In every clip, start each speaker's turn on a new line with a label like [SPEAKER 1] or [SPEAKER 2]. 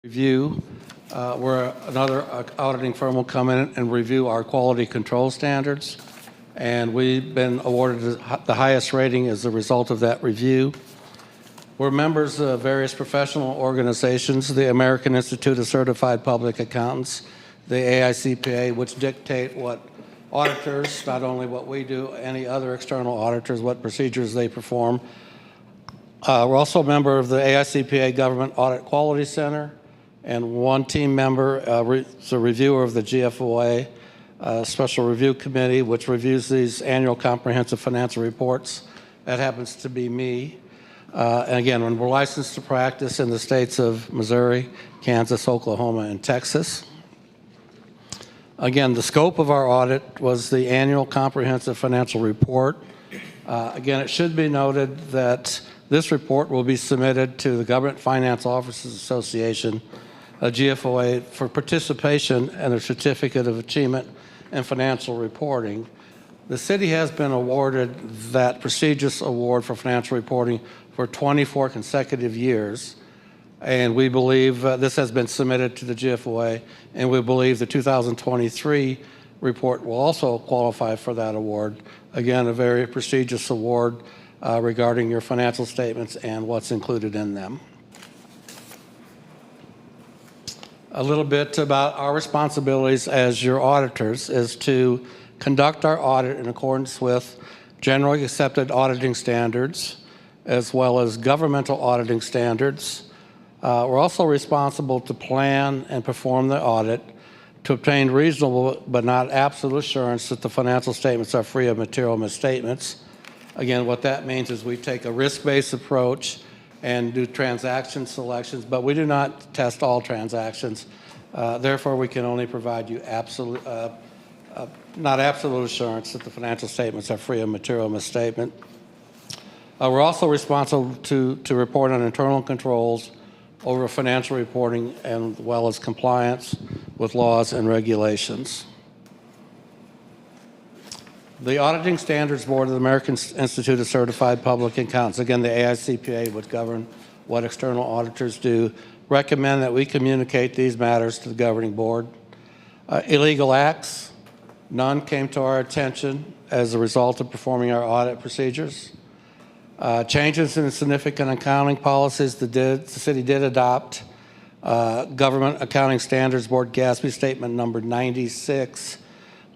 [SPEAKER 1] Review, where another auditing firm will come in and review our quality control standards. And we've been awarded the highest rating as a result of that review. We're members of various professional organizations, the American Institute of Certified Public Accountants, the AICPA, which dictate what auditors, not only what we do, any other external auditors, what procedures they perform. We're also a member of the AICPA Government Audit Quality Center, and one team member is a reviewer of the GFOA Special Review Committee, which reviews these annual comprehensive financial reports. That happens to be me. And again, when we're licensed to practice in the states of Missouri, Kansas, Oklahoma, and Texas. Again, the scope of our audit was the annual comprehensive financial report. Again, it should be noted that this report will be submitted to the Government Finance Officers Association, GFOA, for participation in a Certificate of Achievement in Financial Reporting. The city has been awarded that prestigious award for financial reporting for 24 consecutive years, and we believe this has been submitted to the GFOA, and we believe the 2023 report will also qualify for that award. Again, a very prestigious award regarding your financial statements and what's included in them. A little bit about our responsibilities as your auditors is to conduct our audit in accordance with generally accepted auditing standards, as well as governmental auditing standards. We're also responsible to plan and perform the audit to obtain reasonable but not absolute assurance that the financial statements are free of material misstatements. Again, what that means is we take a risk-based approach and do transaction selections, but we do not test all transactions. Therefore, we can only provide you not absolute assurance that the financial statements are free of material misstatement. We're also responsible to report on internal controls over financial reporting as well as compliance with laws and regulations. The Auditing Standards Board of the American Institute of Certified Public Accountants, again, the AICPA would govern what external auditors do, recommend that we communicate these matters to the governing board. Illegal acts, none came to our attention as a result of performing our audit procedures. Changes in significant accounting policies, the city did adopt Government Accounting Standards Board GASB Statement number 96,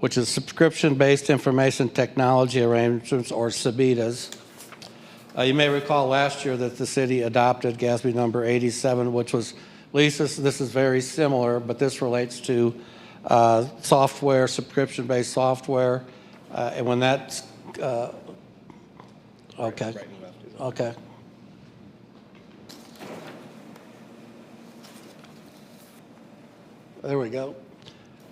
[SPEAKER 1] which is Subscription-Based Information Technology Arrangements, or SBITAs. You may recall last year that the city adopted GASB number 87, which was leases. This is very similar, but this relates to software, subscription-based software. And when that's, okay. Okay. There we go.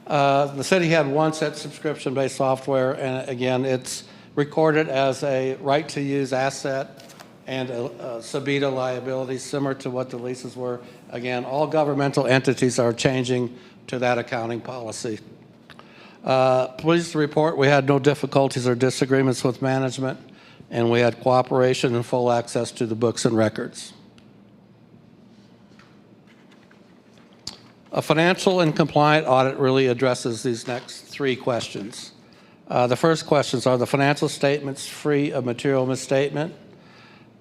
[SPEAKER 1] The city had one set subscription-based software, and again, it's recorded as a right-to-use asset and a SBITA liability, similar to what the leases were. Again, all governmental entities are changing to that accounting policy. Pleased to report we had no difficulties or disagreements with management, and we had cooperation and full access to the books and records. A financial and compliant audit really addresses these next three questions. The first questions are the financial statements free of material misstatement?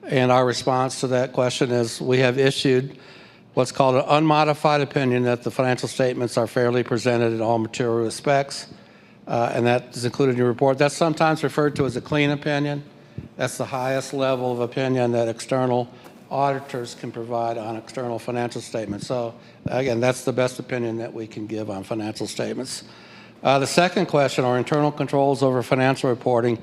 [SPEAKER 1] And our response to that question is we have issued what's called an unmodified opinion that the financial statements are fairly presented in all material respects, and that is included in your report. That's sometimes referred to as a clean opinion. That's the highest level of opinion that external auditors can provide on external financial statements. So again, that's the best opinion that we can give on financial statements. The second question are internal controls over financial reporting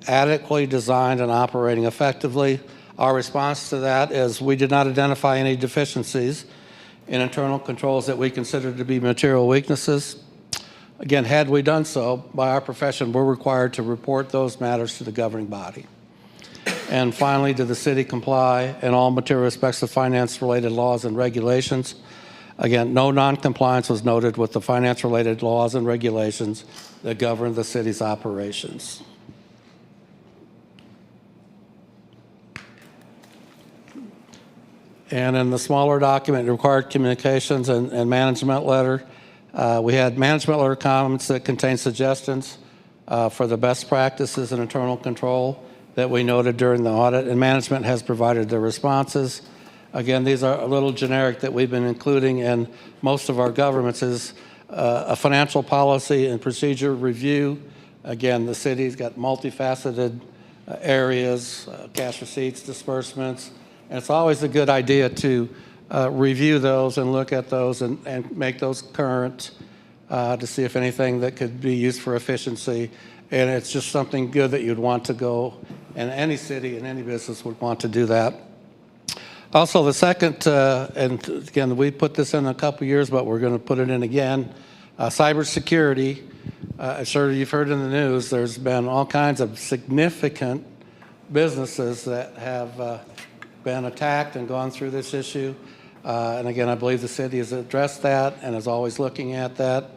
[SPEAKER 1] adequately designed and operating effectively? Our response to that is we did not identify any deficiencies in internal controls that we consider to be material weaknesses. Again, had we done so, by our profession, we're required to report those matters to the governing body. And finally, did the city comply in all material respects of finance-related laws and regulations? Again, no non-compliance was noted with the finance-related laws and regulations that govern the city's operations. And in the smaller document, required communications and management letter, we had management letter comments that contain suggestions for the best practices in internal control that we noted during the audit, and management has provided their responses. Again, these are a little generic that we've been including in most of our governments is a financial policy and procedure review. Again, the city's got multifaceted areas, cash receipts, disbursements, and it's always a good idea to review those and look at those and make those current to see if anything that could be used for efficiency. And it's just something good that you'd want to go, and any city and any business would want to do that. Also, the second, and again, we put this in a couple years, but we're going to put it in again, cybersecurity. I'm sure you've heard in the news, there's been all kinds of significant businesses that have been attacked and gone through this issue. And again, I believe the city has addressed that and is always looking at that.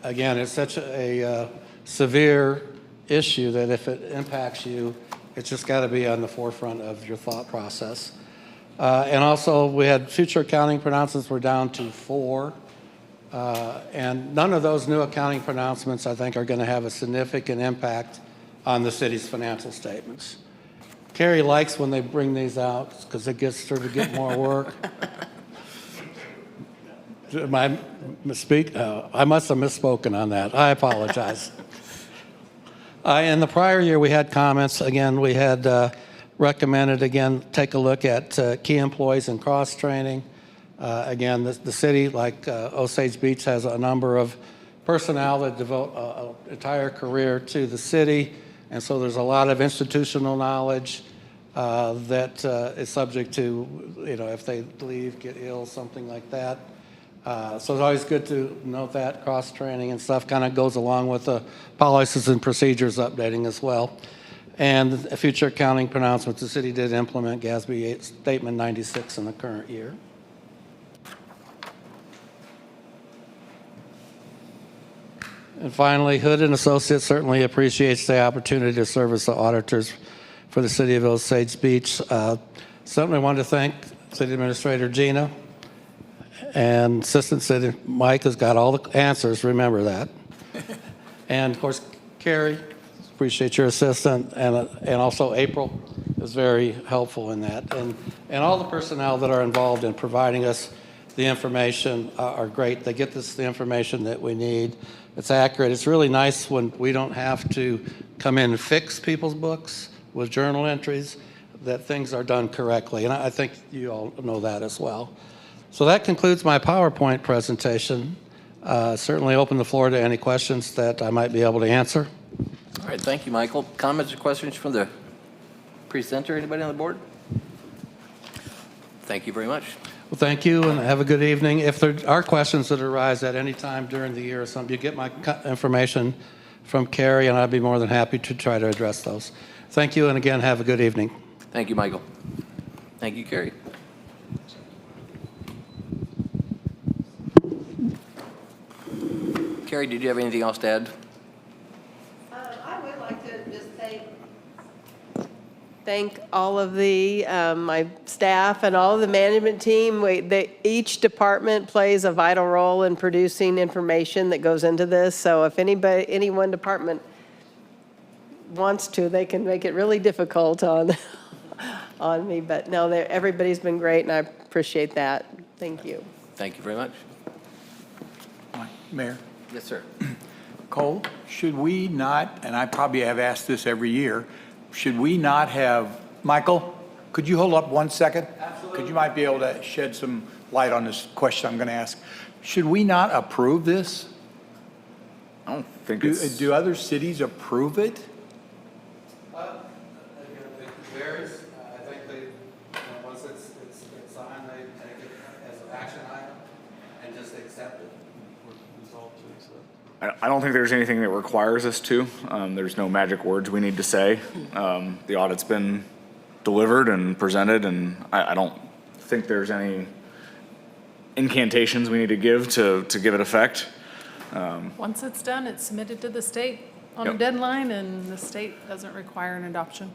[SPEAKER 1] Again, it's such a severe issue that if it impacts you, it's just got to be on the forefront of your thought process. And also, we had future accounting pronouncements were down to 4. And none of those new accounting pronouncements, I think, are going to have a significant impact on the city's financial statements. Carrie likes when they bring these out because it gets her to get more work. Am I misspeak? I must have misspoken on that. I apologize. In the prior year, we had comments. Again, we had recommended, again, take a look at key employees and cross-training. Again, the city, like Osage Beach, has a number of personnel that devote an entire career to the city, and so there's a lot of institutional knowledge that is subject to, if they leave, get ill, something like that. So it's always good to note that cross-training and stuff kind of goes along with the policies and procedures updating as well. And future accounting pronouncements, the city did implement GASB Statement 96 in the current year. And finally, Hood and Associates certainly appreciates the opportunity to serve as the auditors for the city of Osage Beach. Certainly want to thank City Administrator Gina and Assistant City Mike has got all the answers, remember that. And of course, Carrie, appreciate your assistance, and also April is very helpful in that. And all the personnel that are involved in providing us the information are great. They get us the information that we need. It's accurate. It's really nice when we don't have to come in and fix people's books with journal entries, that things are done correctly. And I think you all know that as well. So that concludes my PowerPoint presentation. Certainly open the floor to any questions that I might be able to answer.
[SPEAKER 2] All right, thank you, Michael. Comments or questions from the presenter? Anybody on the board? Thank you very much.
[SPEAKER 1] Well, thank you, and have a good evening. If there are questions that arise at any time during the year or something, you get my information from Carrie, and I'd be more than happy to try to address those. Thank you, and again, have a good evening.
[SPEAKER 2] Thank you, Michael. Thank you, Carrie. Carrie, did you have anything else to add?
[SPEAKER 3] I would like to just thank all of the my staff and all of the management team. Each department plays a vital role in producing information that goes into this. So if any one department wants to, they can make it really difficult on me. But no, everybody's been great, and I appreciate that. Thank you.
[SPEAKER 2] Thank you very much.
[SPEAKER 4] Mayor.
[SPEAKER 2] Yes, sir.
[SPEAKER 4] Cole, should we not, and I probably have asked this every year, should we not have, Michael, could you hold up 1 second? Absolutely. Could you might be able to shed some light on this question I'm going to ask. Should we not approve this?
[SPEAKER 5] I don't think it's...
[SPEAKER 4] Do other cities approve it?
[SPEAKER 1] It varies. I think once it's signed, they take it as an action item and just accept it.
[SPEAKER 5] I don't think there's anything that requires us to. There's no magic words we need to say. The audit's been delivered and presented, and I don't think there's any incantations we need to give to give it effect.
[SPEAKER 6] Once it's done, it's submitted to the state on a deadline, and the state doesn't require an adoption.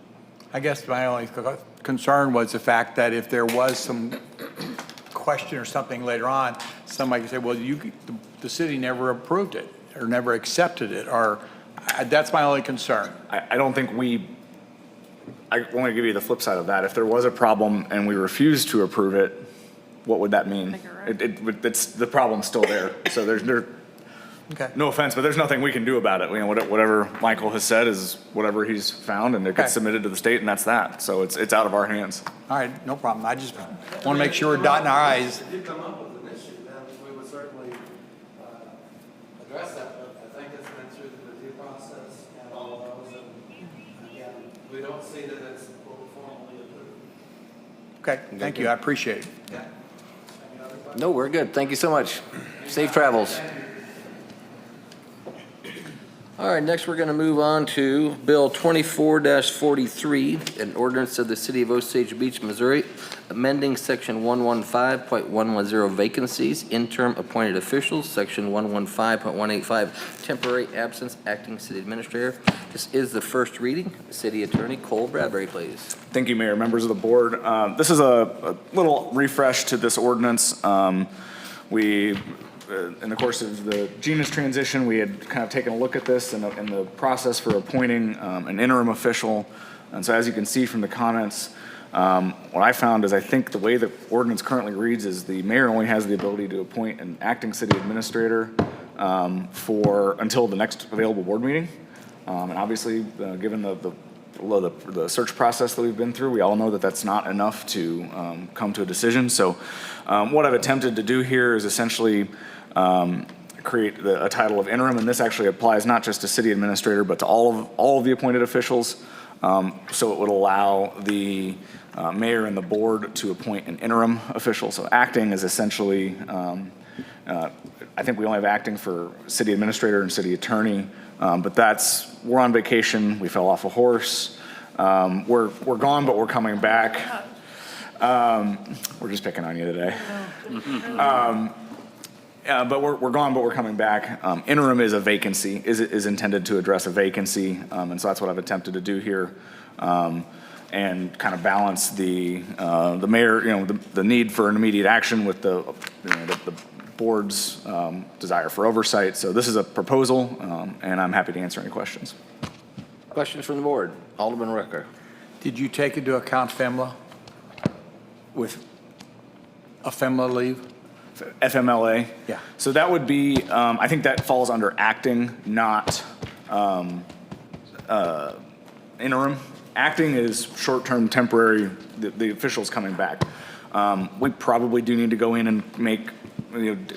[SPEAKER 4] I guess my only concern was the fact that if there was some question or something later on, somebody could say, well, the city never approved it or never accepted it, or that's my only concern.
[SPEAKER 5] I don't think I want to give you the flip side of that. If there was a problem and we refused to approve it, what would that mean? It's the problem's still there. So there's
[SPEAKER 4] Okay.
[SPEAKER 5] no offense, but there's nothing we can do about it. You know, whatever Michael has said is whatever he's found, and it gets
[SPEAKER 4] Okay.
[SPEAKER 5] submitted to the state, and that's that. So it's out of our hands.
[SPEAKER 4] All right, no problem. I just want to make sure we're dotting our i's.
[SPEAKER 1] If you come up with an issue, then we would certainly address that, but I think it's been through the review process and all of those, and again, we don't see that it's formally approved.
[SPEAKER 4] Okay, thank you. I appreciate it.
[SPEAKER 1] Yeah. Any other questions?
[SPEAKER 2] No, we're good. Thank you so much. Safe travels. All right, next we're going to move on to Bill 24-43, an ordinance of the City of Osage Beach, Missouri, amending Section 115.110 vacancies, interim appointed officials, Section 115.185 temporary absence, acting city administrator. This is the first reading. City Attorney Cole Bradbury, please.
[SPEAKER 5] Thank you, Mayor, members of the board. This is a little refresh to this ordinance. In the course of the Gina's transition, we had kind of taken a look at this in the process for appointing an interim official. And so as you can see from the comments, what I found is I think the way the ordinance currently reads is the mayor only has the ability to appoint an acting city administrator until the next available board meeting. And obviously, given the search process that we've been through, we all know that that's not enough to come to a decision. So what I've attempted to do here is essentially create a title of interim, and this actually applies not just to city administrator, but to all of the appointed officials. So it would allow the mayor and the board to appoint an interim official. So acting is essentially, I think we only have acting for city administrator and city attorney, but we're on vacation, we fell off a horse, we're gone, but we're coming back. We're just picking on you today. But we're gone, but we're coming back. Interim is a vacancy, is intended to address a vacancy, and so that's what I've attempted to do here, and kind of balance the mayor, the need for an immediate action with the board's desire for oversight. So this is a proposal, and I'm happy to answer any questions.
[SPEAKER 2] Questions from the board? Alderman Rucker.
[SPEAKER 4] Did you take into account FEMLA with a FEMLA leave?
[SPEAKER 5] FMLA?
[SPEAKER 4] Yeah.
[SPEAKER 5] So that would be, I think that falls under acting, not interim. Acting is short-term, temporary, the official's coming back. We probably do need to go in and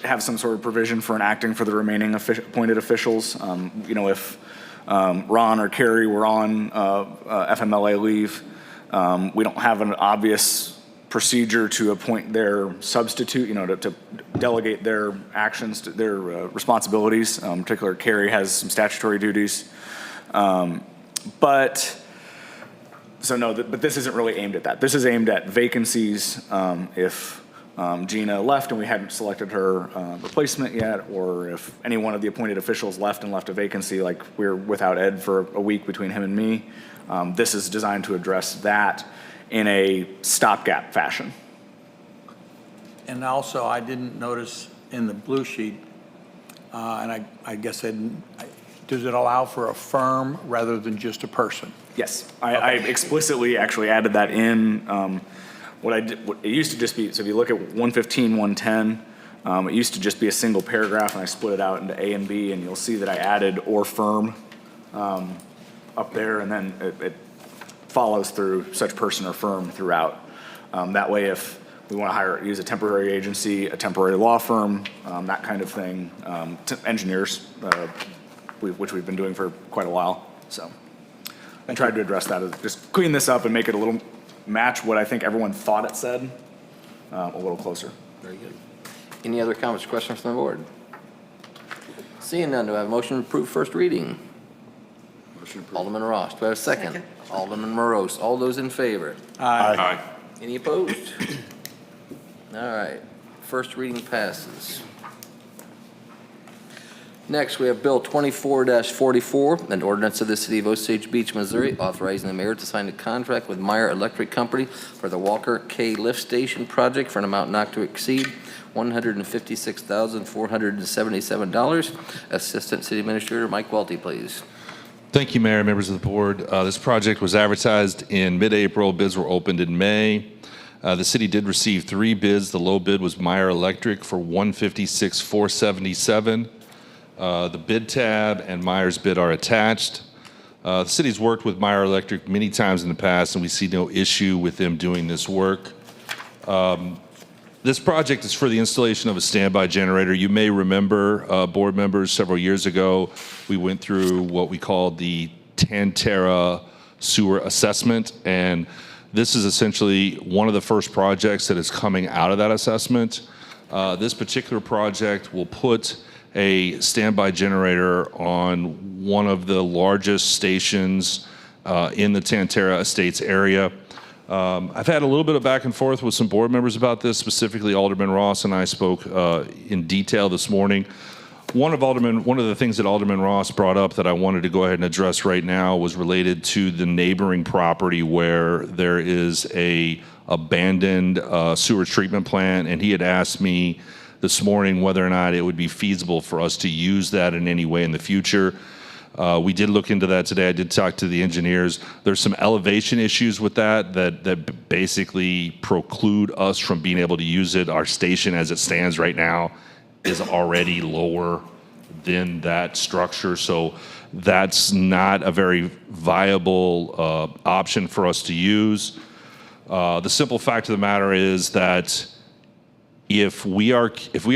[SPEAKER 5] have some sort of provision for an acting for the remaining appointed officials. If Ron or Carrie were on FMLA leave, we don't have an obvious procedure to appoint their substitute, to delegate their actions, to their responsibilities. In particular, Carrie has some statutory duties. But this isn't really aimed at that. This is aimed at vacancies. If Gina left and we hadn't selected her replacement yet, or if any one of the appointed officials left a vacancy, like we're without Ed for a week between him and me, this is designed to address that in a stopgap fashion.
[SPEAKER 4] And also, I didn't notice in the blue sheet, and I guess does it allow for a firm rather than just a person?
[SPEAKER 5] Yes, I explicitly actually added that in. It used to just be, so if you look at 115, 110, it used to just be a single paragraph, and I split it out into A and B, and you'll see that I added or firm up there, and then it follows through such person or firm throughout. That way, if we want to use a temporary agency, a temporary law firm, that kind of thing, engineers, which we've been doing for quite a while. So I tried to address that, just clean this up and make it a little match what I think everyone thought it said, a little closer.
[SPEAKER 2] Very good. Any other comments or questions from the board? Seeing none, do I have a motion to approve first reading?
[SPEAKER 5] Motion approved.
[SPEAKER 2] Alderman Ross, do I have a second? Alderman Morose, all those in favor?
[SPEAKER 5] Aye.
[SPEAKER 2] Any opposed? All right, first reading passes. Next, we have Bill 24-44, an ordinance of the City of Osage Beach, Missouri, authorizing the mayor to sign a contract with Meyer Electric Company for the Walker K Lift Station project for an amount not to exceed $156,477. Assistant City Administrator Mike Welty, please.
[SPEAKER 7] Thank you, Mayor, members of the board. This project was advertised in mid-April. Bids were opened in May. The city did receive 3 bids. The low bid was Meyer Electric for $156,477. The bid tab and Meyer's bid are attached. The city's worked with Meyer Electric many times in the past, and we see no issue with them doing this work. This project is for the installation of a standby generator. You may remember, board members, several years ago, we went through what we called the Tantera sewer assessment, and this is essentially one of the first projects that is coming out of that assessment. This particular project will put a standby generator on one of the largest stations in the Tantera Estates area. I've had a little bit of back and forth with some board members about this, specifically Alderman Ross and I spoke in detail this morning. One of the things that Alderman Ross brought up that I wanted to go ahead and address right now was related to the neighboring property where there is a abandoned sewer treatment plant, and he had asked me this morning whether or not it would be feasible for us to use that in any way in the future. We did look into that today. I did talk to the engineers. There's some elevation issues with that basically preclude us from being able to use it. Our station as it stands right now is already lower than that structure, so that's not a very viable option for us to use. The simple fact of the matter is that if we are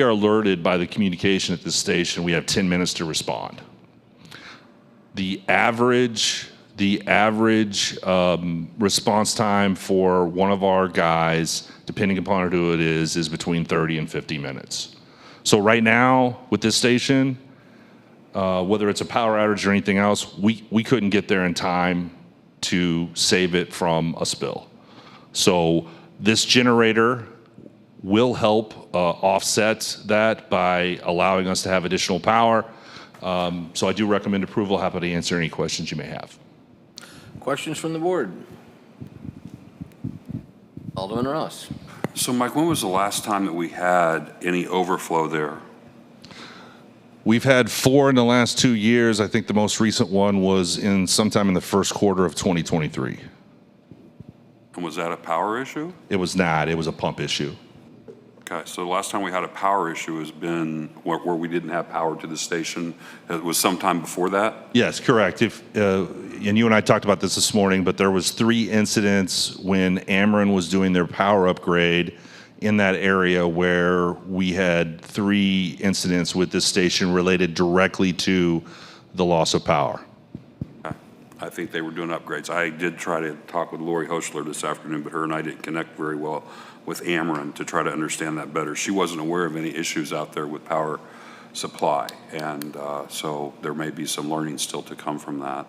[SPEAKER 7] alerted by the communication at this station, we have 10 minutes to respond. The average response time for one of our guys, depending upon who it is between 30 and 50 minutes. So right now with this station, whether it's a power outage or anything else, we couldn't get there in time to save it from a spill. So this generator will help offset that by allowing us to have additional power. So I do recommend approval. Happy to answer any questions you may have.
[SPEAKER 2] Questions from the board? Alderman Ross.
[SPEAKER 8] So, Mike, when was the last time that we had any overflow there?
[SPEAKER 7] We've had 4 in the last 2 years. I think the most recent one was sometime in the first quarter of 2023.
[SPEAKER 8] And was that a power issue?
[SPEAKER 7] It was not. It was a pump issue.
[SPEAKER 8] Okay, so the last time we had a power issue has been where we didn't have power to the station. It was sometime before that?
[SPEAKER 7] Yes, correct. And you and I talked about this morning, but there was 3 incidents when Ameren was doing their power upgrade in that area where we had 3 incidents with this station related directly to the loss of power.
[SPEAKER 8] Okay. I think they were doing upgrades. I did try to talk with Lori Hochler this afternoon, but her and I didn't connect very well with Ameren to try to understand that better. She wasn't aware of any issues out there with power supply, and so there may be some learning still to come from that.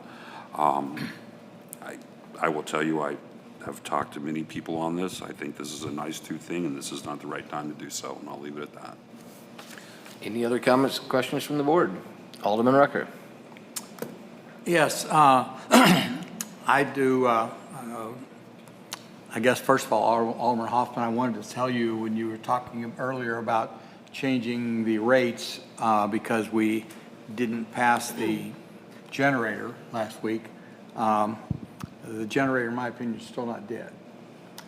[SPEAKER 8] I will tell you, I have talked to many people on this. I think this is a nice new thing, and this is not the right time to do so, and I'll leave it at that.
[SPEAKER 2] Any other comments, questions from the board? Alderman Rucker.
[SPEAKER 4] Yes, I do. I guess, first of all, Alderman Hoffman, I wanted to tell you when you were talking earlier about changing the rates because we didn't pass the generator last week. The generator, in my opinion, is still not dead.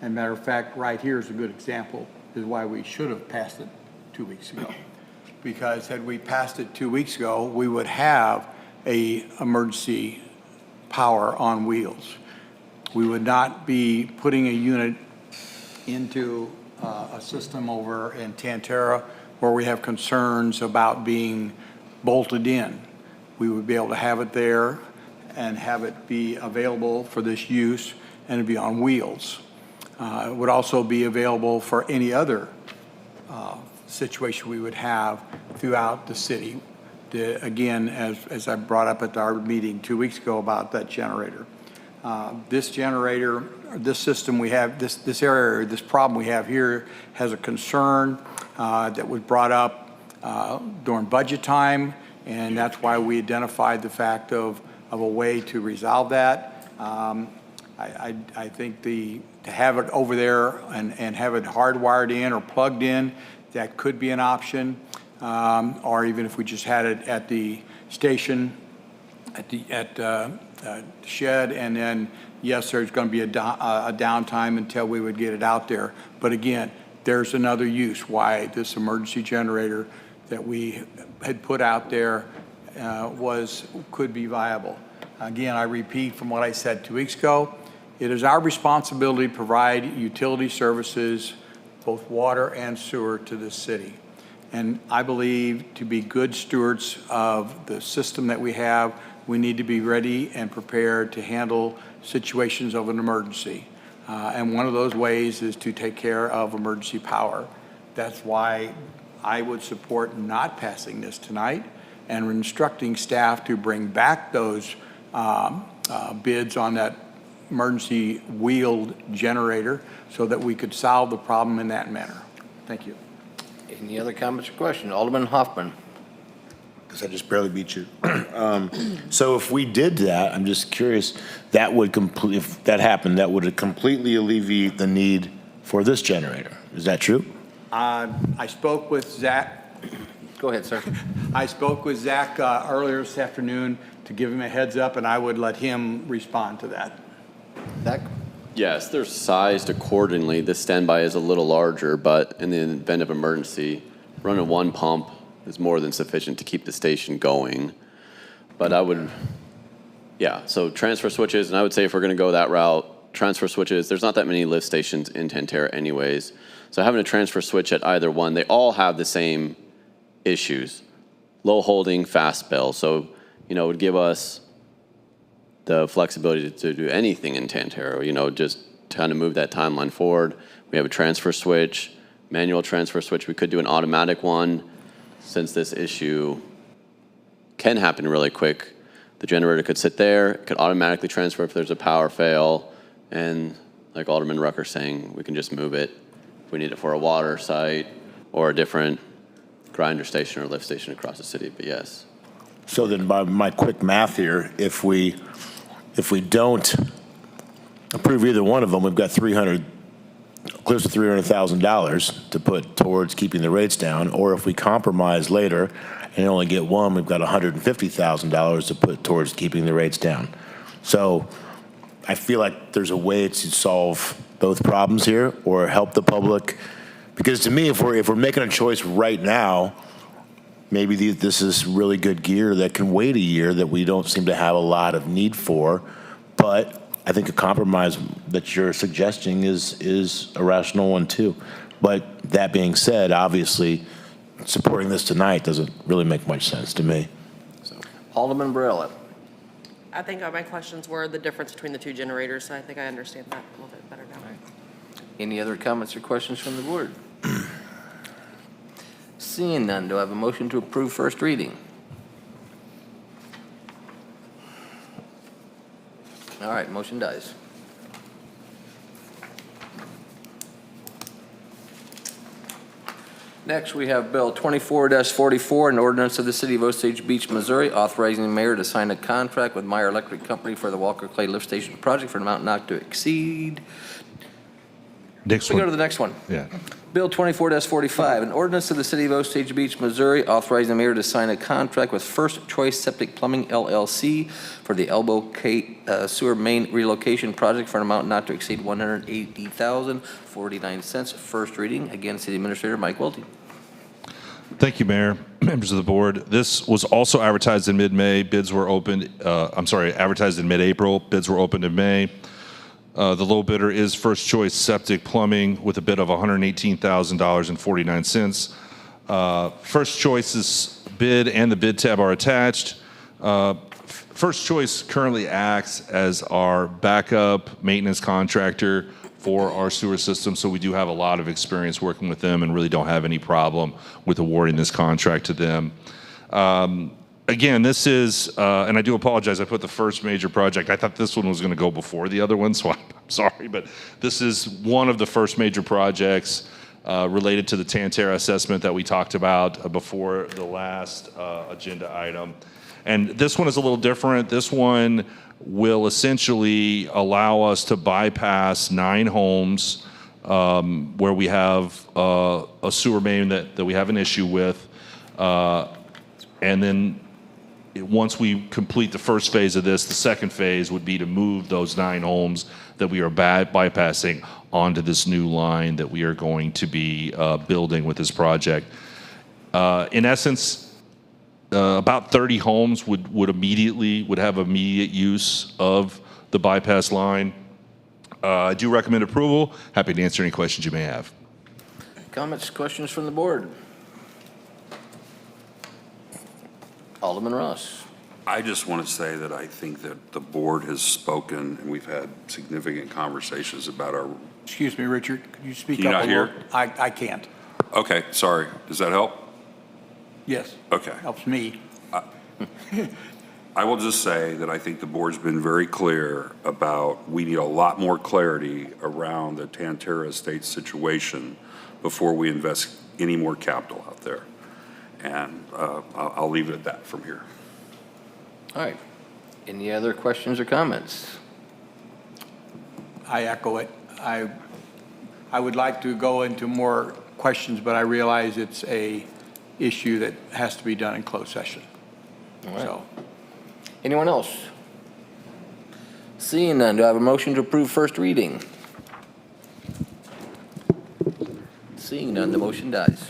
[SPEAKER 4] And matter of fact, right here is a good example, is why we should have passed it 2 weeks ago. Because had we passed it 2 weeks ago, we would have a emergency power on wheels. We would not be putting a unit into a system over in Tantera where we have concerns about being bolted in. We would be able to have it there and have it be available for this use and it'd be on wheels. It would also be available for any other situation we would have throughout the city. Again, as I brought up at our meeting 2 weeks ago about that generator. This generator, this system we have, this area, this problem we have here has a concern that was brought up during budget time. And that's why we identified the fact of a way to resolve that. I think to have it over there and have it hardwired in or plugged in, that could be an option. Or even if we just had it at the station, at the shed, and then, yes, there's going to be a downtime until we would get it out there. But again, there's another use why this emergency generator that we had put out there could be viable. Again, I repeat from what I said 2 weeks ago, it is our responsibility to provide utility services, both water and sewer, to this city. And I believe to be good stewards of the system that we have, we need to be ready and prepared to handle situations of an emergency. And one of those ways is to take care of emergency power. That's why I would support not passing this tonight and instructing staff to bring back those bids on that emergency wheeled generator so that we could solve the problem in that manner. Thank you.
[SPEAKER 2] Any other comments or questions? Alderman Hoffman.
[SPEAKER 9] Because I just barely beat you. So if we did that, I'm just curious, that would if that happened, that would completely alleviate the need for this generator. Is that true?
[SPEAKER 4] I spoke with Zach.
[SPEAKER 2] Go ahead, sir.
[SPEAKER 4] I spoke with Zach earlier this afternoon to give him a heads up, and I would let him respond to that.
[SPEAKER 2] Zach?
[SPEAKER 10] Yes, they're sized accordingly. The standby is a little larger, but in the event of emergency, running one pump is more than sufficient to keep the station going. But I would, yeah, so transfer switches, and I would say if we're going to go that route, transfer switches, there's not that many lift stations in Tantera anyways. So having a transfer switch at either one, they all have the same issues. Low holding, fast spill. So, you know, it would give us the flexibility to do anything in Tantera, you know, just kind of move that timeline forward. We have a transfer switch, manual transfer switch. We could do an automatic one. Since this issue can happen really quick, the generator could sit there, it could automatically transfer if there's a power fail, and like Alderman Rucker saying, we can just move it if we need it for a water site or a different grinder station or lift station across the city, but yes.
[SPEAKER 9] So then by my quick math here, if we don't approve either one of them, we've got close to $300,000 to put towards keeping the rates down, or if we compromise later and only get one, we've got $150,000 to put towards keeping the rates down. So I feel like there's a way to solve both problems here or help the public, because to me, if we're making a choice right now, maybe this is really good gear that can wait a year that we don't seem to have a lot of need for, but I think a compromise that you're suggesting is a rational one too. But that being said, obviously, supporting this tonight doesn't really make much sense to me.
[SPEAKER 2] Alderman Barilla.
[SPEAKER 6] I think my questions were the difference between the two generators, so I think I understand that a little bit better now.
[SPEAKER 2] Any other comments or questions from the board? Seeing none, do I have a motion to approve first reading? All right, motion dies. Next, we have Bill 24-44, an ordinance of the City of Osage Beach, Missouri, authorizing the mayor to sign a contract with Meyer Electric Company for the Walker Clay Lift Station project for an amount not to exceed.
[SPEAKER 7] Next
[SPEAKER 2] We
[SPEAKER 7] one.
[SPEAKER 2] go to the next one.
[SPEAKER 7] Yeah.
[SPEAKER 2] Bill 24-45, an ordinance of the City of Osage Beach, Missouri, authorizing the mayor to sign a contract with First Choice Septic Plumbing LLC for the Elbow K Sewer Main Relocation Project for an amount not to exceed $180,049. First reading. Again, City Administrator Mike Welty.
[SPEAKER 7] Thank you, Mayor, members of the board. This was also advertised in mid-May. Bids were opened, advertised in mid-April. Bids were opened in May. The low bidder is First Choice Septic Plumbing with a bid of $118,049. First Choice's bid and the bid tab are attached. First Choice currently acts as our backup maintenance contractor for our sewer system, so we do have a lot of experience working with them and really don't have any problem with awarding this contract to them. Again, this is, and I do apologize, I put the first major project. I thought this one was going to go before the other one, so I'm sorry, but this is one of the first major projects related to the Tantera assessment that we talked about before the last agenda item. And this one is a little different. This one will essentially allow us to bypass 9 homes where we have a sewer main that we have an issue with. And then once we complete the first phase of this, the second phase would be to move those 9 homes that we are bypassing onto this new line that we are going to be building with this project. In essence, about 30 homes would have immediate use of the bypass line. I do recommend approval. Happy to answer any questions you may have.
[SPEAKER 2] Comments, questions from the board? Alderman Ross.
[SPEAKER 8] I just want to say that I think that the board has spoken, and we've had significant conversations about our,
[SPEAKER 4] Excuse me, Richard, could you speak
[SPEAKER 8] Can you
[SPEAKER 4] up
[SPEAKER 8] not
[SPEAKER 4] a little?
[SPEAKER 8] hear?
[SPEAKER 4] I can't.
[SPEAKER 8] okay, sorry, does that help?
[SPEAKER 4] Yes.
[SPEAKER 8] Okay.
[SPEAKER 4] Helps me.
[SPEAKER 8] I will just say that I think the board's been very clear about we need a lot more clarity around the Tantera Estate situation before we invest any more capital out there. And I'll leave it at that from here.
[SPEAKER 2] All right. Any other questions or comments?
[SPEAKER 4] I echo it. I would like to go into more questions, but I realize it's a issue that has to be done in closed session.
[SPEAKER 2] All right.
[SPEAKER 4] So,
[SPEAKER 2] Anyone else? Seeing none, do I have a motion to approve first reading? Seeing none, the motion dies.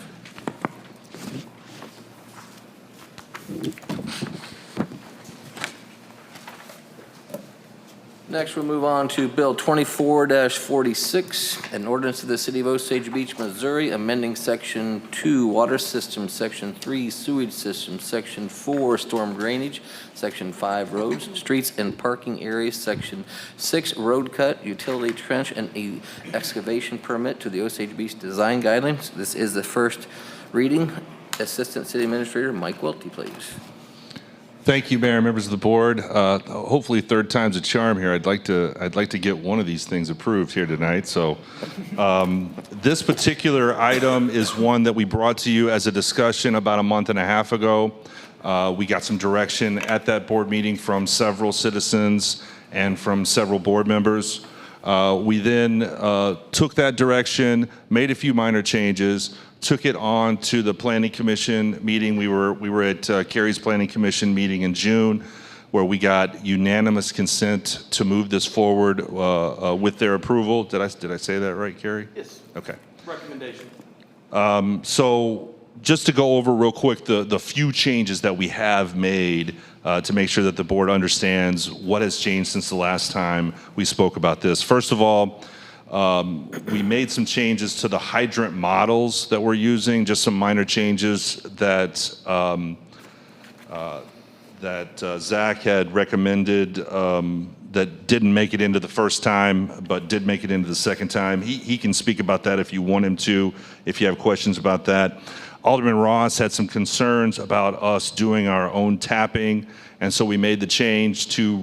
[SPEAKER 2] Next, we'll move on to Bill 24-46, an ordinance of the City of Osage Beach, Missouri, amending Section 2 Water System, Section 3 Sewage System, Section 4 Storm Drainage, Section 5 Roads, Streets and Parking Areas, Section 6 Road Cut, Utility Trench, and a excavation permit to the Osage Beach Design Guidelines. This is the first reading. Assistant City Administrator Mike Welty, please.
[SPEAKER 7] Thank you, Mayor and members of the board. Hopefully, third time's a charm here. I'd like to get one of these things approved here tonight. So, this particular item is one that we brought to you as a discussion about a month and a half ago. We got some direction at that board meeting from several citizens and from several board members. We then took that direction, made a few minor changes, took it on to the Planning Commission meeting. We were at Carrie's Planning Commission meeting in June, where we got unanimous consent to move this forward with their approval. Did I say that right, Carrie?
[SPEAKER 2] Yes.
[SPEAKER 7] Okay.
[SPEAKER 2] Recommendation.
[SPEAKER 7] So just to go over real quick the few changes that we have made to make sure that the board understands what has changed since the last time we spoke about this. First of all, we made some changes to the hydrant models that we're using, just some minor changes that Zach had recommended that didn't make it into the first time, but did make it into the second time. He can speak about that if you want him to, if you have questions about that. Alderman Ross had some concerns about us doing our own tapping, and so we made the change to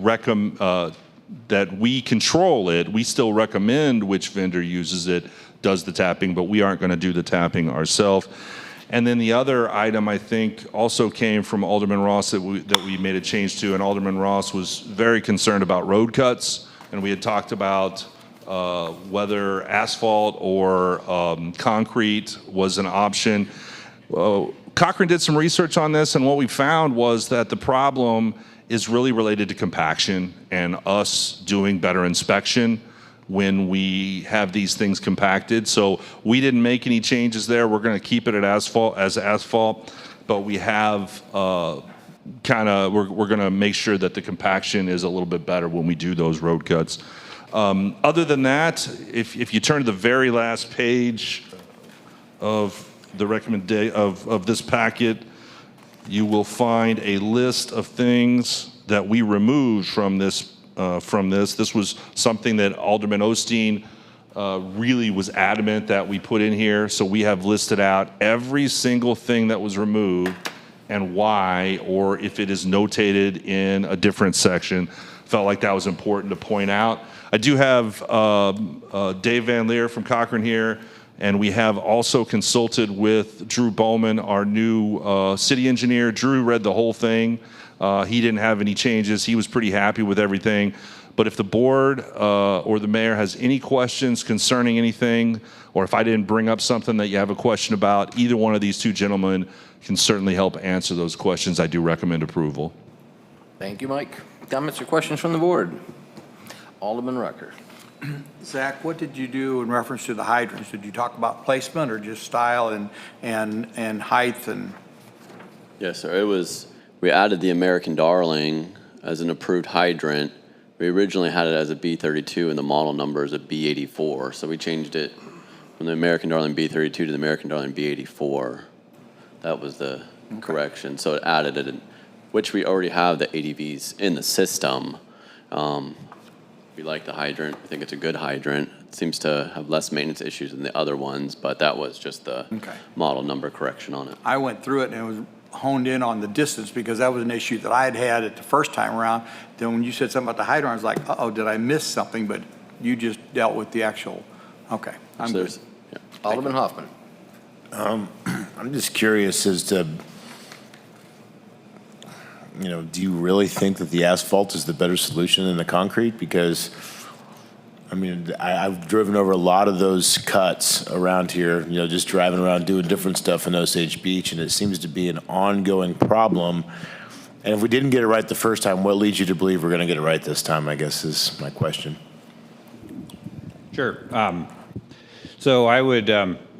[SPEAKER 7] that we control it. We still recommend which vendor uses it, does the tapping, but we aren't going to do the tapping ourselves. And then the other item, I think, also came from Alderman Ross that we made a change to, and Alderman Ross was very concerned about road cuts, and we had talked about whether asphalt or concrete was an option. Cochran did some research on this, and what we found was that the problem is really related to compaction and us doing better inspection when we have these things compacted. So we didn't make any changes there. We're going to keep it at asphalt, but we have we're going to make sure that the compaction is a little bit better when we do those road cuts. Other than that, if you turn to the very last page of the recommendation of this packet, you will find a list of things that we removed from this. This was something that Alderman Osteen really was adamant that we put in here. So we have listed out every single thing that was removed and why, or if it is notated in a different section. Felt like that was important to point out. I do have Dave Van Leer from Cochran here. And we have also consulted with Drew Bowman, our new city engineer. Drew read the whole thing. He didn't have any changes. He was pretty happy with everything. But if the board or the mayor has any questions concerning anything, or if I didn't bring up something that you have a question about, either one of these two gentlemen can certainly help answer those questions. I do recommend approval.
[SPEAKER 2] Thank you, Mike. Comments or questions from the board? Alderman Rucker.
[SPEAKER 4] Zach, what did you do in reference to the hydrants? Did you talk about placement or just style and height and?
[SPEAKER 10] Yes, sir. It was, we added the American Darling as an approved hydrant. We originally had it as a B32 and the model number is a B84. So we changed it from the American Darling B32 to the American Darling B84. That was the correction. So it added it, which we already have the ADVs in the system. We like the hydrant. I think it's a good hydrant. It seems to have less maintenance issues than the other ones, but that was just the model number correction on it.
[SPEAKER 4] I went through it and it was honed in on the distance because that was an issue that I had had at the first time around. Then when you said something about the hydrant, I was like, uh-oh, did I miss something? But you just dealt with the actual, okay, I'm good.
[SPEAKER 10] Yeah.
[SPEAKER 2] Alderman Hoffman.
[SPEAKER 9] I'm just curious as to, do you really think that the asphalt is the better solution than the concrete? Because, I've driven over a lot of those cuts around here, just driving around doing different stuff in Osage Beach, and it seems to be an ongoing problem. And if we didn't get it right the first time, what leads you to believe we're going to get it right this time, I guess is my question.
[SPEAKER 11] Sure. So I would,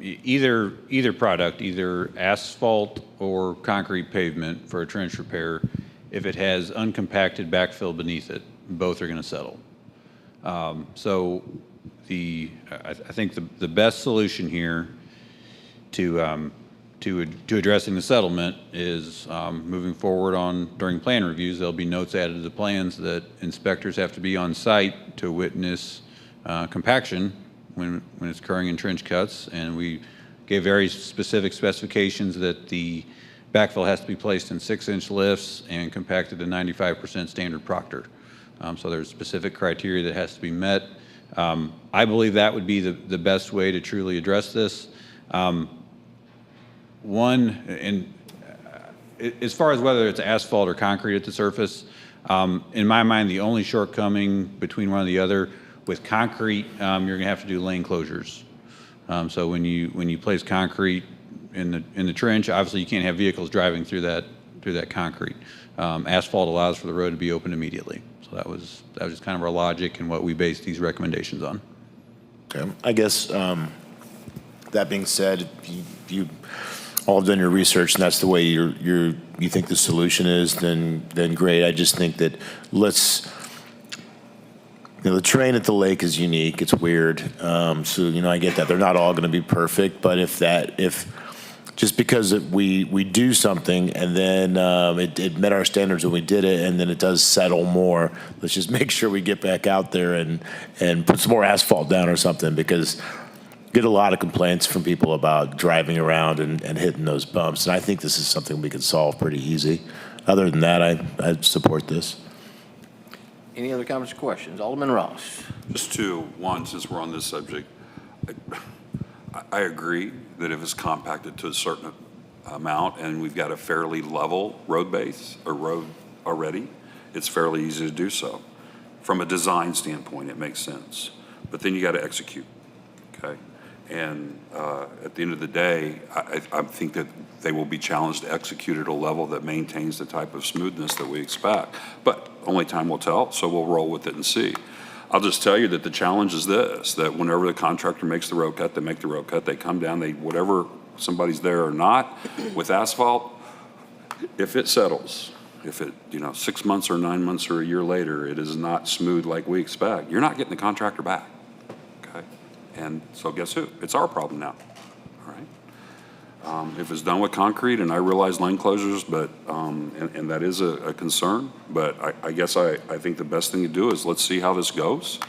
[SPEAKER 11] either product, either asphalt or concrete pavement for a trench repair, if it has uncompacted backfill beneath it, both are going to settle. So I think the best solution here to addressing the settlement is moving forward during plan reviews. There'll be notes added to the plans that inspectors have to be on site to witness compaction when it's occurring in trench cuts, and we gave very specific specifications that the backfill has to be placed in 6-inch lifts and compacted to 95% standard Proctor. So there's specific criteria that has to be met. I believe that would be the best way to truly address this. As far as whether it's asphalt or concrete at the surface, in my mind, the only shortcoming between one or the other, with concrete, you're going to have to do lane closures. So when you place concrete in the trench, obviously you can't have vehicles driving through that concrete. Asphalt allows for the road to be opened immediately. So that was just kind of our logic and what we based these recommendations on.
[SPEAKER 9] Okay. I guess that being said, you all have done your research and that's the way you think the solution is, then great. I just think that the terrain at the lake is unique. It's weird. So, I get that. They're not all going to be perfect, but if just because we do something and then it met our standards when we did it and then it does settle more, let's just make sure we get back out there and put some more asphalt down or something, because I get a lot of complaints from people about driving around and hitting those bumps. And I think this is something we could solve pretty easy. Other than that, I support this.
[SPEAKER 2] Any other comments or questions? Alderman Ross.
[SPEAKER 8] Just one, since we're on this subject, I agree that if it's compacted to a certain amount and we've got a fairly level road base or road already, it's fairly easy to do so. From a design standpoint, it makes sense. But then you got to execute, okay? And at the end of the day, I think that they will be challenged to execute at a level that maintains the type of smoothness that we expect. But only time will tell, so we'll roll with it and see. I'll just tell you that the challenge is this, that whenever the contractor makes the road cut, they make the road cut, they come down, whatever, somebody's there or not, with asphalt, if it settles, if it, 6 months or 9 months or a year later, it is not smooth like we expect, you're not getting the contractor back, okay? And so guess who? It's our problem now, all right? If it's done with concrete, and I realize lane closures, but, and that is a concern, but I guess I think the best thing to do is let's see how this goes.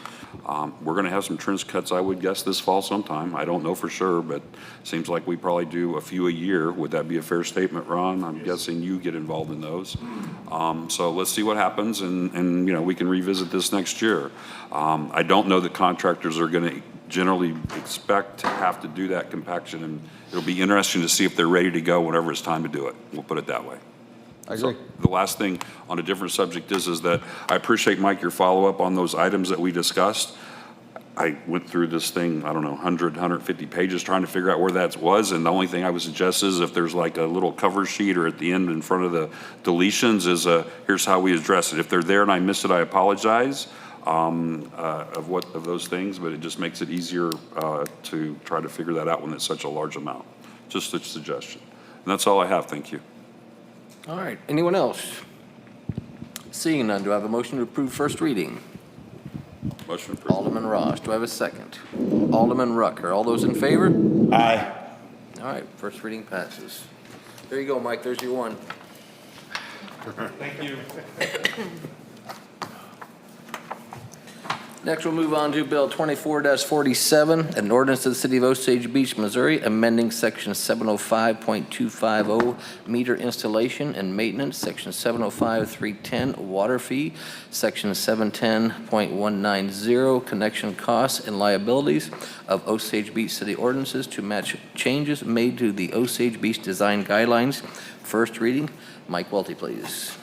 [SPEAKER 8] We're going to have some trench cuts, I would guess, this fall sometime. I don't know for sure, but seems like we probably do a few a year. Would that be a fair statement, Ron? I'm guessing you get involved in those. So let's see what happens, and you know, we can revisit this next year. I don't know that contractors are going to generally expect to have to do that compaction, and it'll be interesting to see if they're ready to go whenever it's time to do it. We'll put it that way.
[SPEAKER 2] I agree.
[SPEAKER 8] The last thing on a different subject is that I appreciate, Mike, your follow-up on those items that we discussed. I went through this thing, I don't know, 100, 150 pages trying to figure out where that was, and the only thing I would suggest is if there's like a little cover sheet or at the end in front of the deletions is here's how we address it. If they're there and I missed it, I apologize of those things, but it just makes it easier to try to figure that out when it's such a large amount. Just a suggestion. And that's all I have. Thank you.
[SPEAKER 2] All right, anyone else? Seeing none, do I have a motion to approve first reading?
[SPEAKER 8] Motion approved.
[SPEAKER 2] Alderman Ross, do I have a second? Alderman Rucker, all those in favor?
[SPEAKER 9] Aye.
[SPEAKER 2] All right, first reading passes. There you go, Mike, there's your one.
[SPEAKER 7] Thank you.
[SPEAKER 2] Next, we'll move on to Bill 24-47, an ordinance of the City of Osage Beach, Missouri, amending Section 705.250 meter installation and maintenance, Section 705.310 water fee, Section 710.190 connection costs and liabilities of Osage Beach City ordinances to match changes made to the Osage Beach design guidelines. First reading. Mike Welty, please.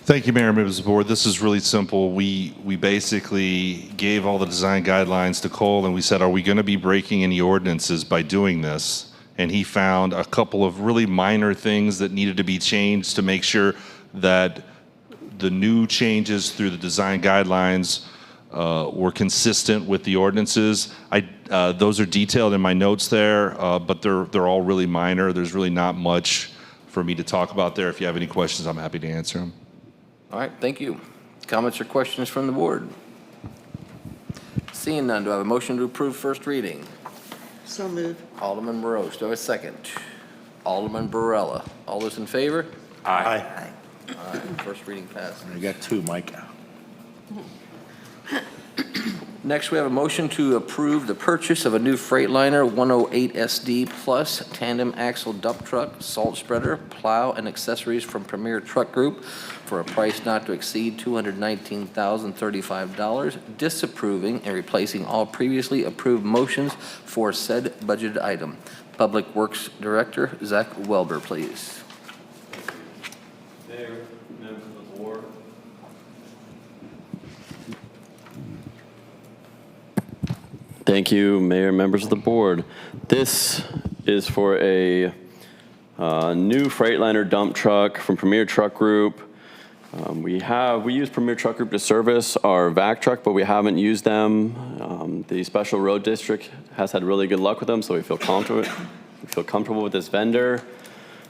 [SPEAKER 7] Thank you, Mayor and members of the board. This is really simple. We basically gave all the design guidelines to Cole, and we said, are we going to be breaking any ordinances by doing this? And he found a couple of really minor things that needed to be changed to make sure that the new changes through the design guidelines were consistent with the ordinances. Those are detailed in my notes there, but they're all really minor. There's really not much for me to talk about there. If you have any questions, I'm happy to answer them.
[SPEAKER 2] All right, thank you. Comments or questions from the board? Seeing none, do I have a motion to approve first reading?
[SPEAKER 12] So moved.
[SPEAKER 2] Alderman Morose, do I have a second? Alderman Barella, all those in favor?
[SPEAKER 9] Aye.
[SPEAKER 2] All right, first reading passes.
[SPEAKER 9] You got two, Mike.
[SPEAKER 2] Next, we have a motion to approve the purchase of a new Freightliner 108 SD Plus tandem axle dump truck, salt spreader, plow, and accessories from Premier Truck Group for a price not to exceed $219,035, disapproving and replacing all previously approved motions for said budgeted item. Public Works Director Zach Welber, please.
[SPEAKER 10] Mayor, members of the board. Thank you, Mayor, members of the board. This is for a new Freightliner dump truck from Premier Truck Group. We use Premier Truck Group to service our vac truck, but we haven't used them. The Special Road District has had really good luck with them, so we feel comfortable with this vendor.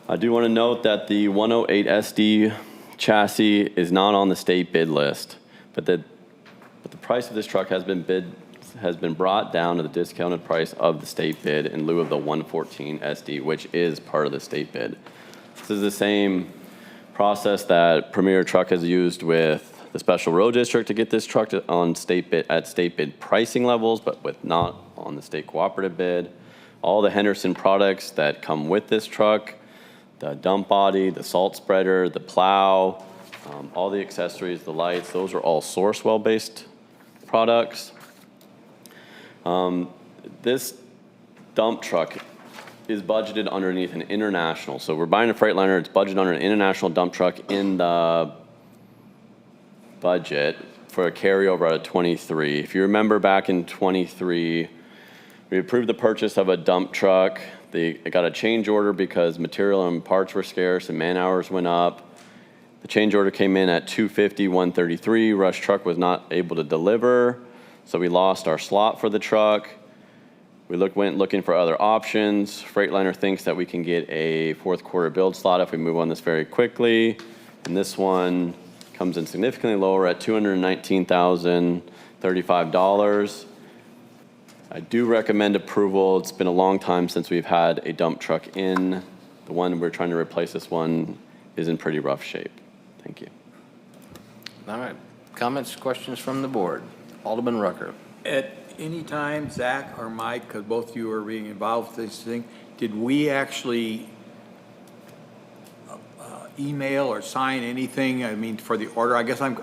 [SPEAKER 10] I do want to note that the 108 SD chassis is not on the state bid list, but the price of this truck has been brought down to the discounted price of the state bid in lieu of the 114 SD, which is part of the state bid. This is the same process that Premier Truck has used with the Special Road District to get this truck on state bid pricing levels, but not on the state cooperative bid. All the Henderson products that come with this truck, the dump body, the salt spreader, the plow, all the accessories, the lights, those are all Sourcewell-based products. This dump truck is budgeted underneath an international. So we're buying a Freightliner, it's budgeted under an international dump truck in the budget for a carryover out of 23. If you remember back in 23, we approved the purchase of a dump truck. It got a change order because material and parts were scarce and man hours went up. The change order came in at $250,133. Rush Truck was not able to deliver, so we lost our slot for the truck. We went looking for other options. Freightliner thinks that we can get a fourth quarter build slot if we move on this very quickly. And this one comes in significantly lower at $219,035. I do recommend approval. It's been a long time since we've had a dump truck in. The one we're trying to replace, this one, is in pretty rough shape. Thank you.
[SPEAKER 2] All right. Comments, questions from the board? Alderman Rucker.
[SPEAKER 4] At any time, Zach or Mike, because both of you are being involved with this thing, did we actually email or sign anything, I mean, for the order? I guess I'm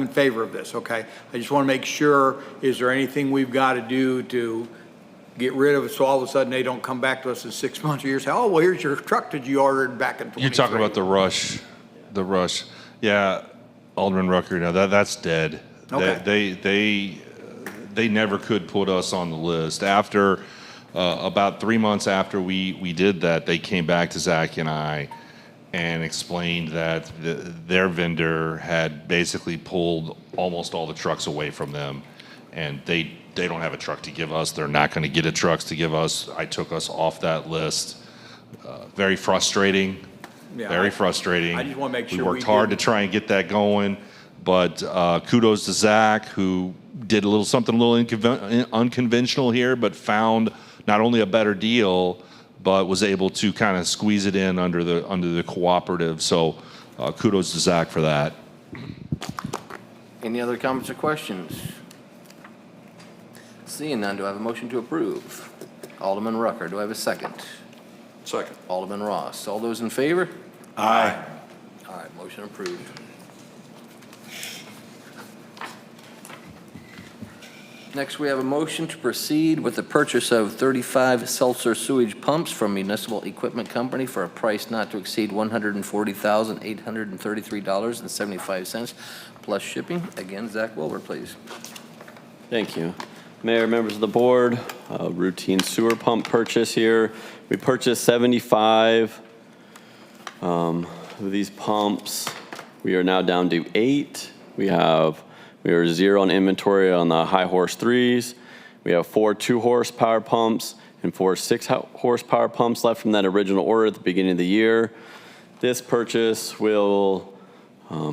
[SPEAKER 4] in favor of this, okay? I just want to make sure, is there anything we've got to do to get rid of it, so all of a sudden they don't come back to us in 6 months or years, say, oh, well, here's your truck that you ordered back in 23.
[SPEAKER 7] You're talking about the rush. Yeah, Alderman Rucker, no, that's dead.
[SPEAKER 4] Okay.
[SPEAKER 7] They never could put us on the list. After, about 3 months after we did that, they came back to Zach and I and explained that their vendor had basically pulled almost all the trucks away from them, and they don't have a truck to give us. They're not going to get a truck to give us. I took us off that list. Very frustrating.
[SPEAKER 4] Yeah,
[SPEAKER 7] Very frustrating.
[SPEAKER 4] I just want to make sure
[SPEAKER 7] we worked hard to try and get that going, but kudos to Zach, who did something a little unconventional here, but found not only a better deal, but was able to kind of squeeze it in under the cooperative. So kudos to Zach for that.
[SPEAKER 2] Any other comments or questions? Seeing none, do I have a motion to approve? Alderman Rucker, do I have a second?
[SPEAKER 8] Second.
[SPEAKER 2] Alderman Ross, all those in favor?
[SPEAKER 9] Aye.
[SPEAKER 2] All right, motion approved. Next, we have a motion to proceed with the purchase of 35 seltzer sewage pumps from Municipal Equipment Company for a price not to exceed $140,833.75 plus shipping. Again, Zach Wilbur, please.
[SPEAKER 10] Thank you. Mayor, members of the board, routine sewer pump purchase here. We purchased 75 of these pumps. We are now down to 8. We are 0 on inventory on the high horse 3s. We have 4 2-horsepower pumps and 4 6-horsepower pumps left from that original order at the beginning of the year. This purchase will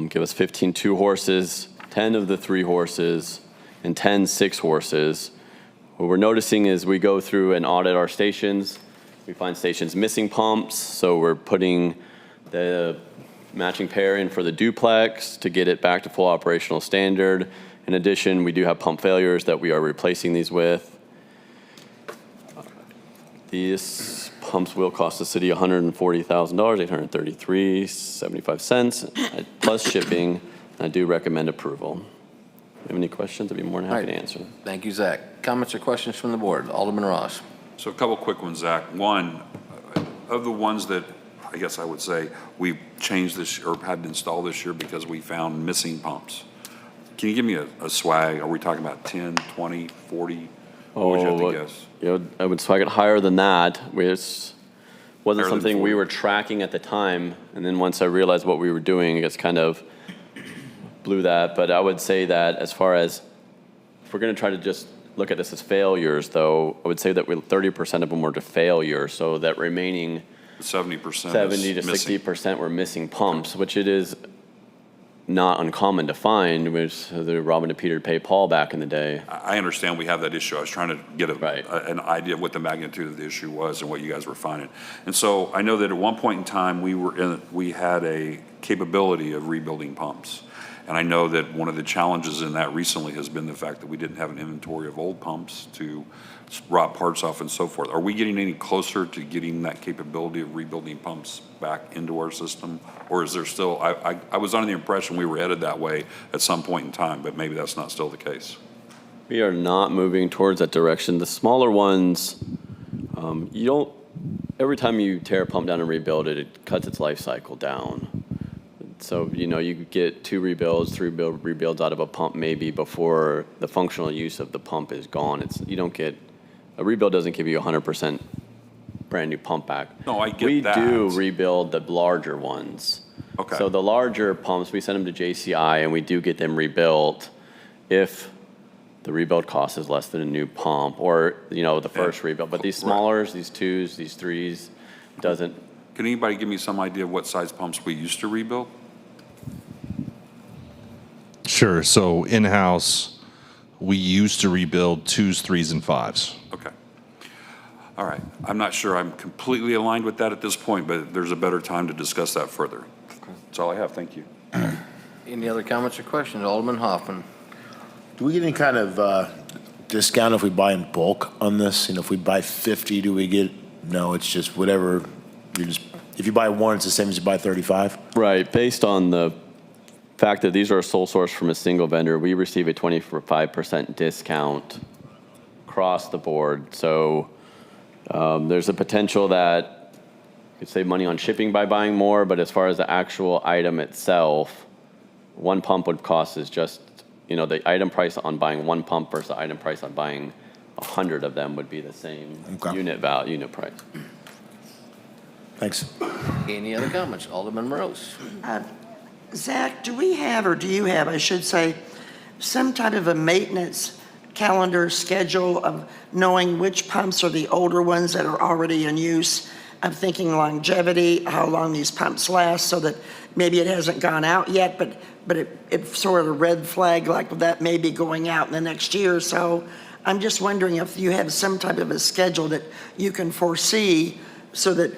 [SPEAKER 10] give us 15 2-horses, 10 of the 3-horses, and 10 6-horses. What we're noticing is we go through and audit our stations. We find stations missing pumps, so we're putting the matching pair in for the duplex to get it back to full operational standard. In addition, we do have pump failures that we are replacing these with. These pumps will cost the city $140,000, $833.75 plus shipping. I do recommend approval. If you have any questions, I'd be more than happy to answer them.
[SPEAKER 2] Thank you, Zach. Comments or questions from the board? Alderman Ross.
[SPEAKER 8] So a couple quick ones, Zach. One, of the ones that I guess I would say we changed this or had to install this year because we found missing pumps. Can you give me a swag? Are we talking about 10, 20, 40? What would you have to guess?
[SPEAKER 10] I would swag it higher than that. It wasn't
[SPEAKER 8] Higher than
[SPEAKER 10] something we
[SPEAKER 8] 40.
[SPEAKER 10] were tracking at the time, and then once I realized what we were doing, it just kind of blew that. But I would say that as far as, if we're going to try to just look at this as failures, though, I would say that 30% of them were to failure, so that remaining
[SPEAKER 8] 70%
[SPEAKER 10] 70 to
[SPEAKER 8] missing.
[SPEAKER 10] 60% were missing pumps, which it is not uncommon to find, which the Robin to Peter to pay Paul back in the day.
[SPEAKER 8] I understand we have that issue. I was trying to get
[SPEAKER 10] Right.
[SPEAKER 8] an idea of what the magnitude of the issue was and what you guys were finding. And so I know that at one point in time, we had a capability of rebuilding pumps. And I know that one of the challenges in that recently has been the fact that we didn't have an inventory of old pumps to rot parts off and so forth. Are we getting any closer to getting that capability of rebuilding pumps back into our system? Or is there still, I was under the impression we were headed that way at some point in time, but maybe that's not still the case.
[SPEAKER 10] We are not moving towards that direction. The smaller ones, every time you tear a pump down and rebuild it, it cuts its life cycle down. So, you could get 2 rebuilds, 3 rebuilds out of a pump maybe before the functional use of the pump is gone. A rebuild doesn't give you 100% brand new pump back.
[SPEAKER 8] No, I get that.
[SPEAKER 10] We do rebuild the larger ones.
[SPEAKER 8] Okay.
[SPEAKER 10] So the larger pumps, we send them to JCI and we do get them rebuilt if the rebuild cost is less than a new pump or, the first rebuild. But these smallers, these 2s, these 3s, doesn't.
[SPEAKER 8] Can anybody give me some idea of what size pumps we used to rebuild?
[SPEAKER 7] Sure. So in-house, we used to rebuild 2s, 3s, and 5s.
[SPEAKER 8] Okay. All right. I'm not sure I'm completely aligned with that at this point, but there's a better time to discuss that further. That's all I have. Thank you.
[SPEAKER 2] Any other comments or questions? Alderman Hoffman.
[SPEAKER 9] Do we get any kind of discount if we buy in bulk on this? You know, if we buy 50, do we get, no, it's just whatever, if you buy one, it's the same as you buy 35?
[SPEAKER 10] Right, based on the fact that these are a sole source from a single vendor, we receive a 25% discount across the board. So there's a potential that you could save money on shipping by buying more, but as far as the actual item itself, one pump would cost is just, you know, the item price on buying one pump versus the item price on buying 100 of them would be the same unit price.
[SPEAKER 9] Thanks.
[SPEAKER 2] Any other comments? Alderman Morose.
[SPEAKER 12] Zach, do we have, or do you have, I should say, some type of a maintenance calendar schedule of knowing which pumps are the older ones that are already in use? I'm thinking longevity, how long these pumps last, so that maybe it hasn't gone out yet, but it's sort of a red flag like that may be going out in the next year or so. I'm just wondering if you have some type of a schedule that you can foresee so that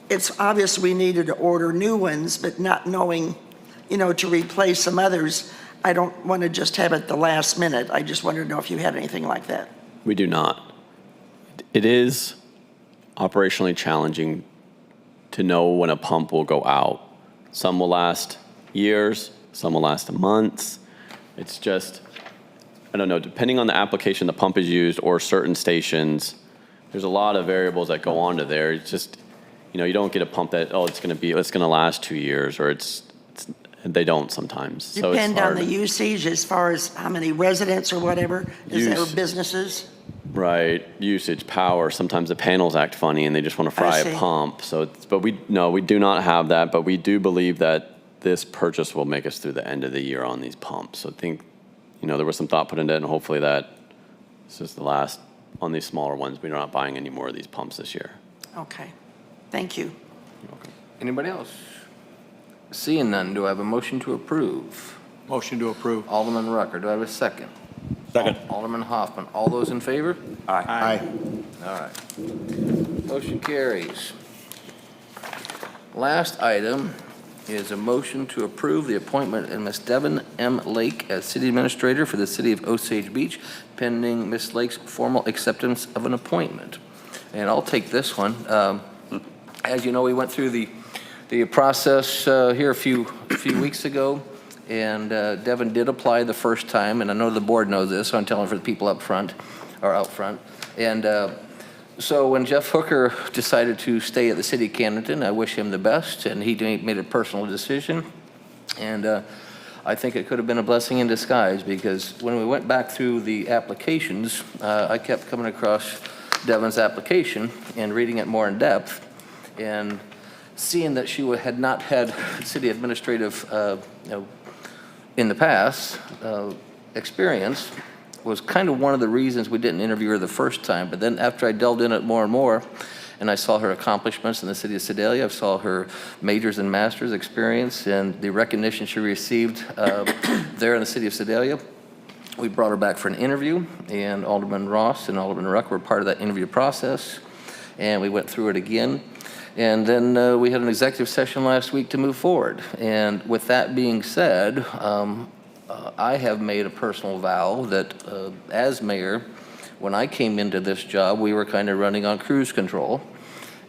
[SPEAKER 12] it's obvious we needed to order new ones, but not knowing, you know, to replace some others. I don't want to just have it the last minute. I just wanted to know if you had anything like that.
[SPEAKER 10] We do not. It is operationally challenging to know when a pump will go out. Some will last years, some will last months. It's just, I don't know, depending on the application the pump is used or certain stations, there's a lot of variables that go onto there. It's just, you know, you don't get a pump that, oh, it's going to last 2 years, or they don't sometimes. So
[SPEAKER 12] Depend
[SPEAKER 10] it's
[SPEAKER 12] on
[SPEAKER 10] hard.
[SPEAKER 12] the usage as far as how many residents or whatever, is there
[SPEAKER 10] Use.
[SPEAKER 12] businesses?
[SPEAKER 10] Right, usage, power. Sometimes the panels act funny and they just want to fry
[SPEAKER 12] see.
[SPEAKER 10] a pump. So, but we do not have that. But we do believe that this purchase will make us through the end of the year on these pumps. So I think, you know, there was some thought put into it, and hopefully that this is the last on these smaller ones. We're not buying any more of these pumps this year.
[SPEAKER 12] Okay, thank you.
[SPEAKER 2] Anybody else? Seeing none, do I have a motion to approve?
[SPEAKER 4] Motion to approve.
[SPEAKER 2] Alderman Rucker, do I have a second?
[SPEAKER 9] Second.
[SPEAKER 2] Alderman Hoffman, all those in favor?
[SPEAKER 9] Aye.
[SPEAKER 2] All right. Motion carries. Last item is a motion to approve the appointment of Ms. Devin M. Lake as City Administrator for the City of Osage Beach, pending Ms. Lake's formal acceptance of an appointment. And I'll take this one. As you know, we went through the process here a few weeks ago, and Devin did apply the first time, and I know the board knows this, so I'm telling for the people up front, or out front. And so when Jeff Hooker decided to stay at the City of Camden, I wish him the best, and he made a personal decision. And I think it could have been a blessing in disguise, because when we went back through the applications, I kept coming across Devin's application and reading it more in depth, and seeing that she had not had city administrative, in the past, experience, was kind of one of the reasons we didn't interview her the first time. But then after I delved in it more and more, and I saw her accomplishments in the city of Sedalia, I saw her majors and masters experience and the recognition she received there in the city of Sedalia, we brought her back for an interview, and Alderman Ross and Alderman Ruck were part of that interview process, and we went through it again. And then we had an executive session last week to move forward. And with that being said, I have made a personal vow that as mayor, when I came into this job, we were kind of running on cruise control.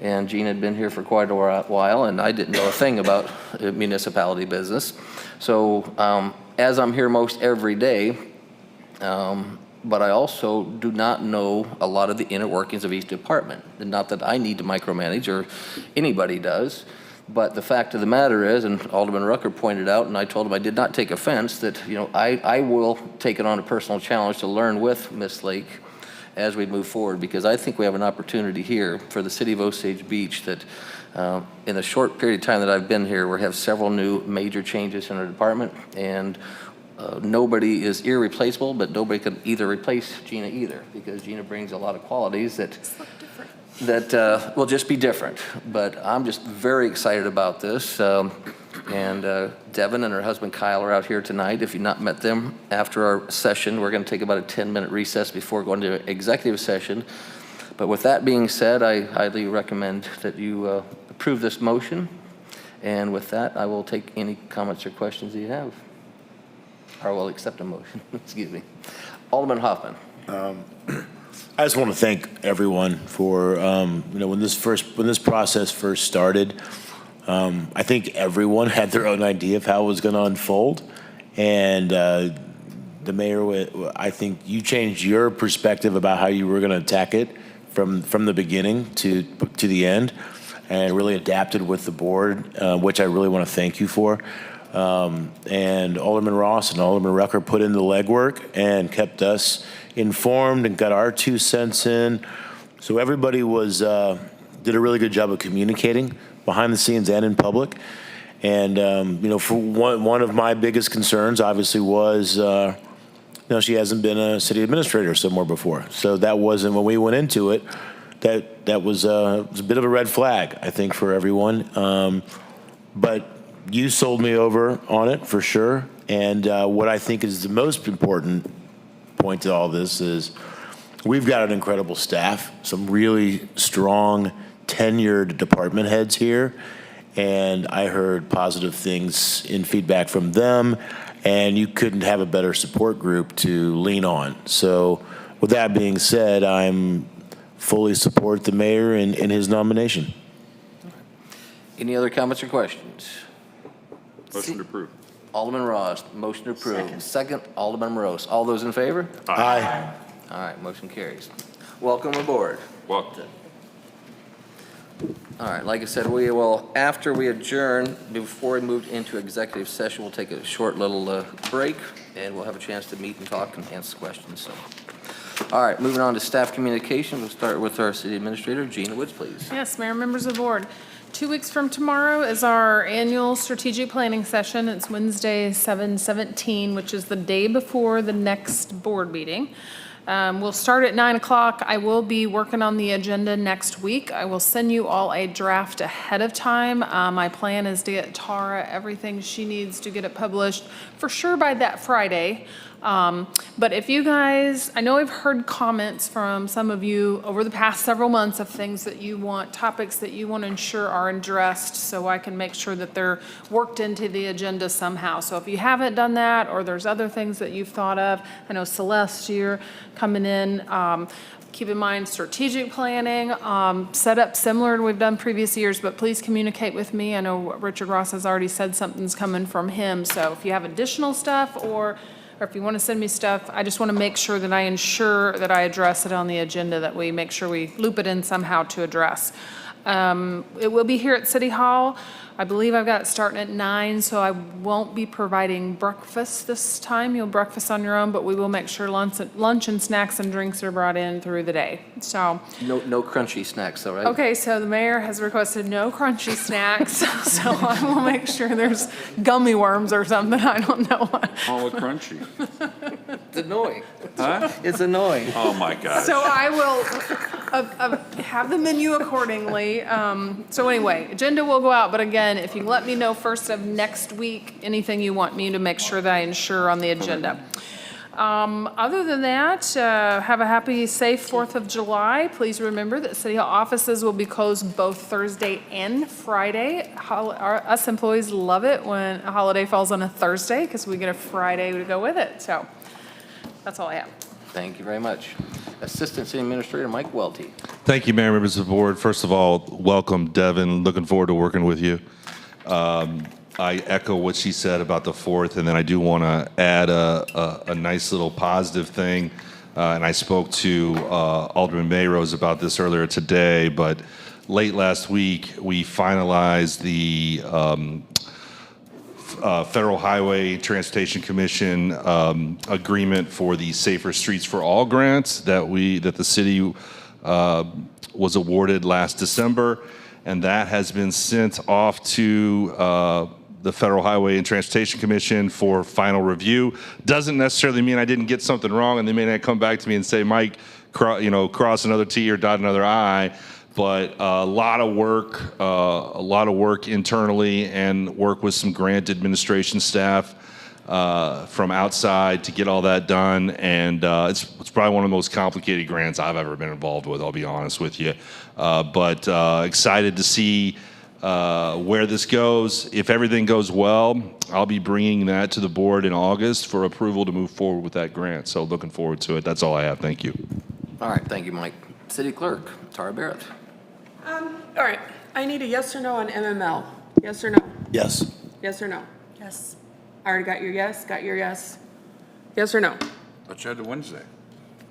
[SPEAKER 2] And Gene had been here for quite a while, and I didn't know a thing about municipality business. So as I'm here most every day, but I also do not know a lot of the inner workings of each department. And not that I need to micromanage, or anybody does, but the fact of the matter is, and Alderman Rucker pointed out, and I told him I did not take offense, that, you know, I will take it on a personal challenge to learn with Ms. Lake as we move forward, because I think we have an opportunity here for the city of Osage Beach that in the short period of time that I've been here, we have several new major changes in our department, and nobody is irreplaceable, but nobody can either replace Gina either, because Gina brings a lot of qualities that will just be different. But I'm just very excited about this. And Devin and her husband Kyle are out here tonight. If you've not met them, after our session, we're going to take about a 10-minute recess before going to executive session. But with that being said, I highly recommend that you approve this motion. And with that, I will take any comments or questions that you have. or will accept a motion, excuse me. Alderman Hoffman.
[SPEAKER 9] I just want to thank everyone for, when this process first started, I think everyone had their own idea of how it was going to unfold. And the mayor, I think you changed your perspective about how you were going to attack it from the beginning to the end, and really adapted with the board, which I really want to thank you for. And Alderman Ross and Alderman Rucker put in the legwork and kept us informed and got our 2 cents in. So everybody did a really good job of communicating behind the scenes and in public. And, for one of my biggest concerns, obviously, was, she hasn't been a city administrator somewhere before. So that wasn't, when we went into it, that was a bit of a red flag, I think, for everyone. But you sold me over on it, for sure. And what I think is the most important point to all this is we've got an incredible staff, some really strong, tenured department heads here. And I heard positive things in feedback from them, and you couldn't have a better support group to lean on. So with that being said, I'm fully support the mayor in his nomination.
[SPEAKER 2] Any other comments or questions?
[SPEAKER 8] Motion to approve.
[SPEAKER 2] Alderman Ross, motion to approve. Second, Alderman Morose. All those in favor?
[SPEAKER 9] Aye.
[SPEAKER 2] All right, motion carries. Welcome aboard.
[SPEAKER 8] Welcome.
[SPEAKER 2] All right, like I said, we will, after we adjourn, before we move into executive session, we'll take a short little break, and we'll have a chance to meet and talk and answer questions. So, all right, moving on to staff communication. We'll start with our city administrator, Gina Woods, please.
[SPEAKER 13] Yes, Mayor, members of the board. 2 weeks from tomorrow is our annual strategic planning session. It's Wednesday, 7/17, which is the day before the next board meeting. We'll start at 9 o'clock. I will be working on the agenda next week. I will send you all a draft ahead of time. My plan is to get Tara everything she needs to get it published for sure by that Friday. But if you guys, I know I've heard comments from some of you over the past several months of things that you want, topics that you want to ensure are addressed, so I can make sure that they're worked into the agenda somehow. So if you haven't done that, or there's other things that you've thought of, I know Celeste, you're coming in, keep in mind strategic planning, set up similar to we've done previous years, but please communicate with me. I know Richard Ross has already said something's coming from him. So if you have additional stuff or if you want to send me stuff, I just want to make sure that I ensure that I address it on the agenda, that we make sure we loop it in somehow to address. It will be here at City Hall. I believe I've got it starting at 9, so I won't be providing breakfast this time. You'll breakfast on your own, but we will make sure lunch and snacks and drinks are brought in through the day. So
[SPEAKER 2] No crunchy snacks, though, right?
[SPEAKER 13] okay, so the mayor has requested no crunchy snacks, so I will make sure there's gummy worms or something. I don't know what.
[SPEAKER 8] All the crunchy.
[SPEAKER 2] It's annoying.
[SPEAKER 8] Huh?
[SPEAKER 2] It's annoying.
[SPEAKER 8] Oh, my gosh.
[SPEAKER 13] So I will have the menu accordingly. So anyway, agenda will go out, but again, if you let me know first of next week, anything you want me to make sure that I ensure on the agenda. Other than that, have a happy, safe 4th of July. Please remember that City Hall offices will be closed both Thursday and Friday. Us employees love it when a holiday falls on a Thursday because we get a Friday to go with it. So that's all I have.
[SPEAKER 2] Thank you very much. Assistant City Administrator Mike Welty.
[SPEAKER 7] Thank you, Mayor, members of the board. First of all, welcome, Devin. Looking forward to working with you. I echo what she said about the 4th, and then I do want to add a nice little positive thing. And I spoke to Alderman Mayrose about this earlier today, but late last week, we finalized the Federal Highway Transportation Commission agreement for the Safer Streets for All grants that the city was awarded last December, and that has been sent off to the Federal Highway and Transportation Commission for final review. Doesn't necessarily mean I didn't get something wrong, and they may not come back to me and say, Mike, cross another T or dot another I. But a lot of work internally, and work with some grant administration staff from outside to get all that done. And it's probably one of the most complicated grants I've ever been involved with, I'll be honest with you. But excited to see where this goes. If everything goes well, I'll be bringing that to the board in August for approval to move forward with that grant. So looking forward to it. That's all I have. Thank you.
[SPEAKER 2] All right, thank you, Mike. City Clerk, Tara Barrett.
[SPEAKER 6] All right, I need a yes or no on MML. Yes or no?
[SPEAKER 9] Yes.
[SPEAKER 6] Yes or no? Yes. I already got your yes, Yes or no?
[SPEAKER 8] But you had to Wednesday.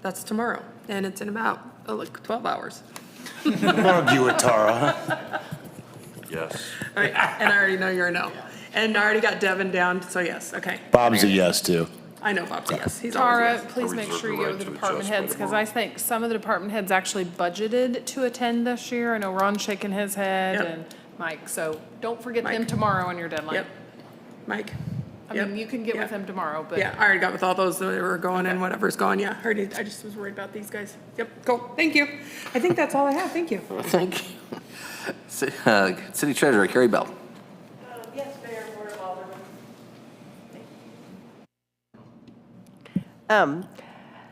[SPEAKER 6] That's tomorrow, and it's in about, like 12 hours.
[SPEAKER 9] Argue with Tara.
[SPEAKER 8] Yes.
[SPEAKER 6] All right, and I already know you're a no. And I already got Devin down, so yes, okay.
[SPEAKER 9] Bob's a yes, too.
[SPEAKER 6] I know Bob's a yes, he's always a
[SPEAKER 13] Tara,
[SPEAKER 6] yes.
[SPEAKER 13] please
[SPEAKER 8] I
[SPEAKER 13] make
[SPEAKER 8] reserve
[SPEAKER 13] sure
[SPEAKER 8] the
[SPEAKER 13] you go
[SPEAKER 8] right
[SPEAKER 13] to the
[SPEAKER 8] to
[SPEAKER 13] department
[SPEAKER 8] adjust by
[SPEAKER 13] heads, because I think some of the department heads actually budgeted to attend this year. I know Ron's shaking his head
[SPEAKER 6] Yep.
[SPEAKER 13] and Mike, so don't forget them
[SPEAKER 6] Mike.
[SPEAKER 13] tomorrow on your deadline.
[SPEAKER 6] Yep. Mike?
[SPEAKER 13] I
[SPEAKER 6] Yep.
[SPEAKER 13] mean, you can get with
[SPEAKER 6] Yeah.
[SPEAKER 13] them tomorrow, but.
[SPEAKER 6] Yeah, I already got with all those that were going and whatever's going, yeah. I just was worried about these guys. Yep, cool, thank you. I think that's all I have, thank you.
[SPEAKER 2] Thank you. City Treasurer, Carrie Bell.
[SPEAKER 3] Yes, Mayor, Board of Aldermen.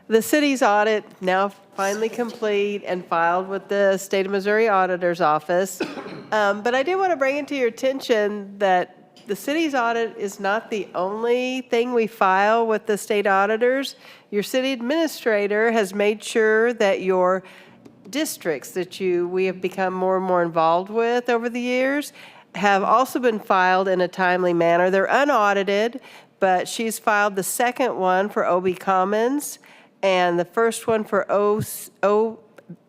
[SPEAKER 3] The city's audit now finally complete and filed with the State of Missouri Auditor's Office. But I do want to bring it to your attention that the city's audit is not the only thing we file with the state auditors. Your city administrator has made sure that your districts that we have become more and more involved with over the years have also been filed in a timely manner. They're unaudited, but she's filed the second one for OB Commons and the first one for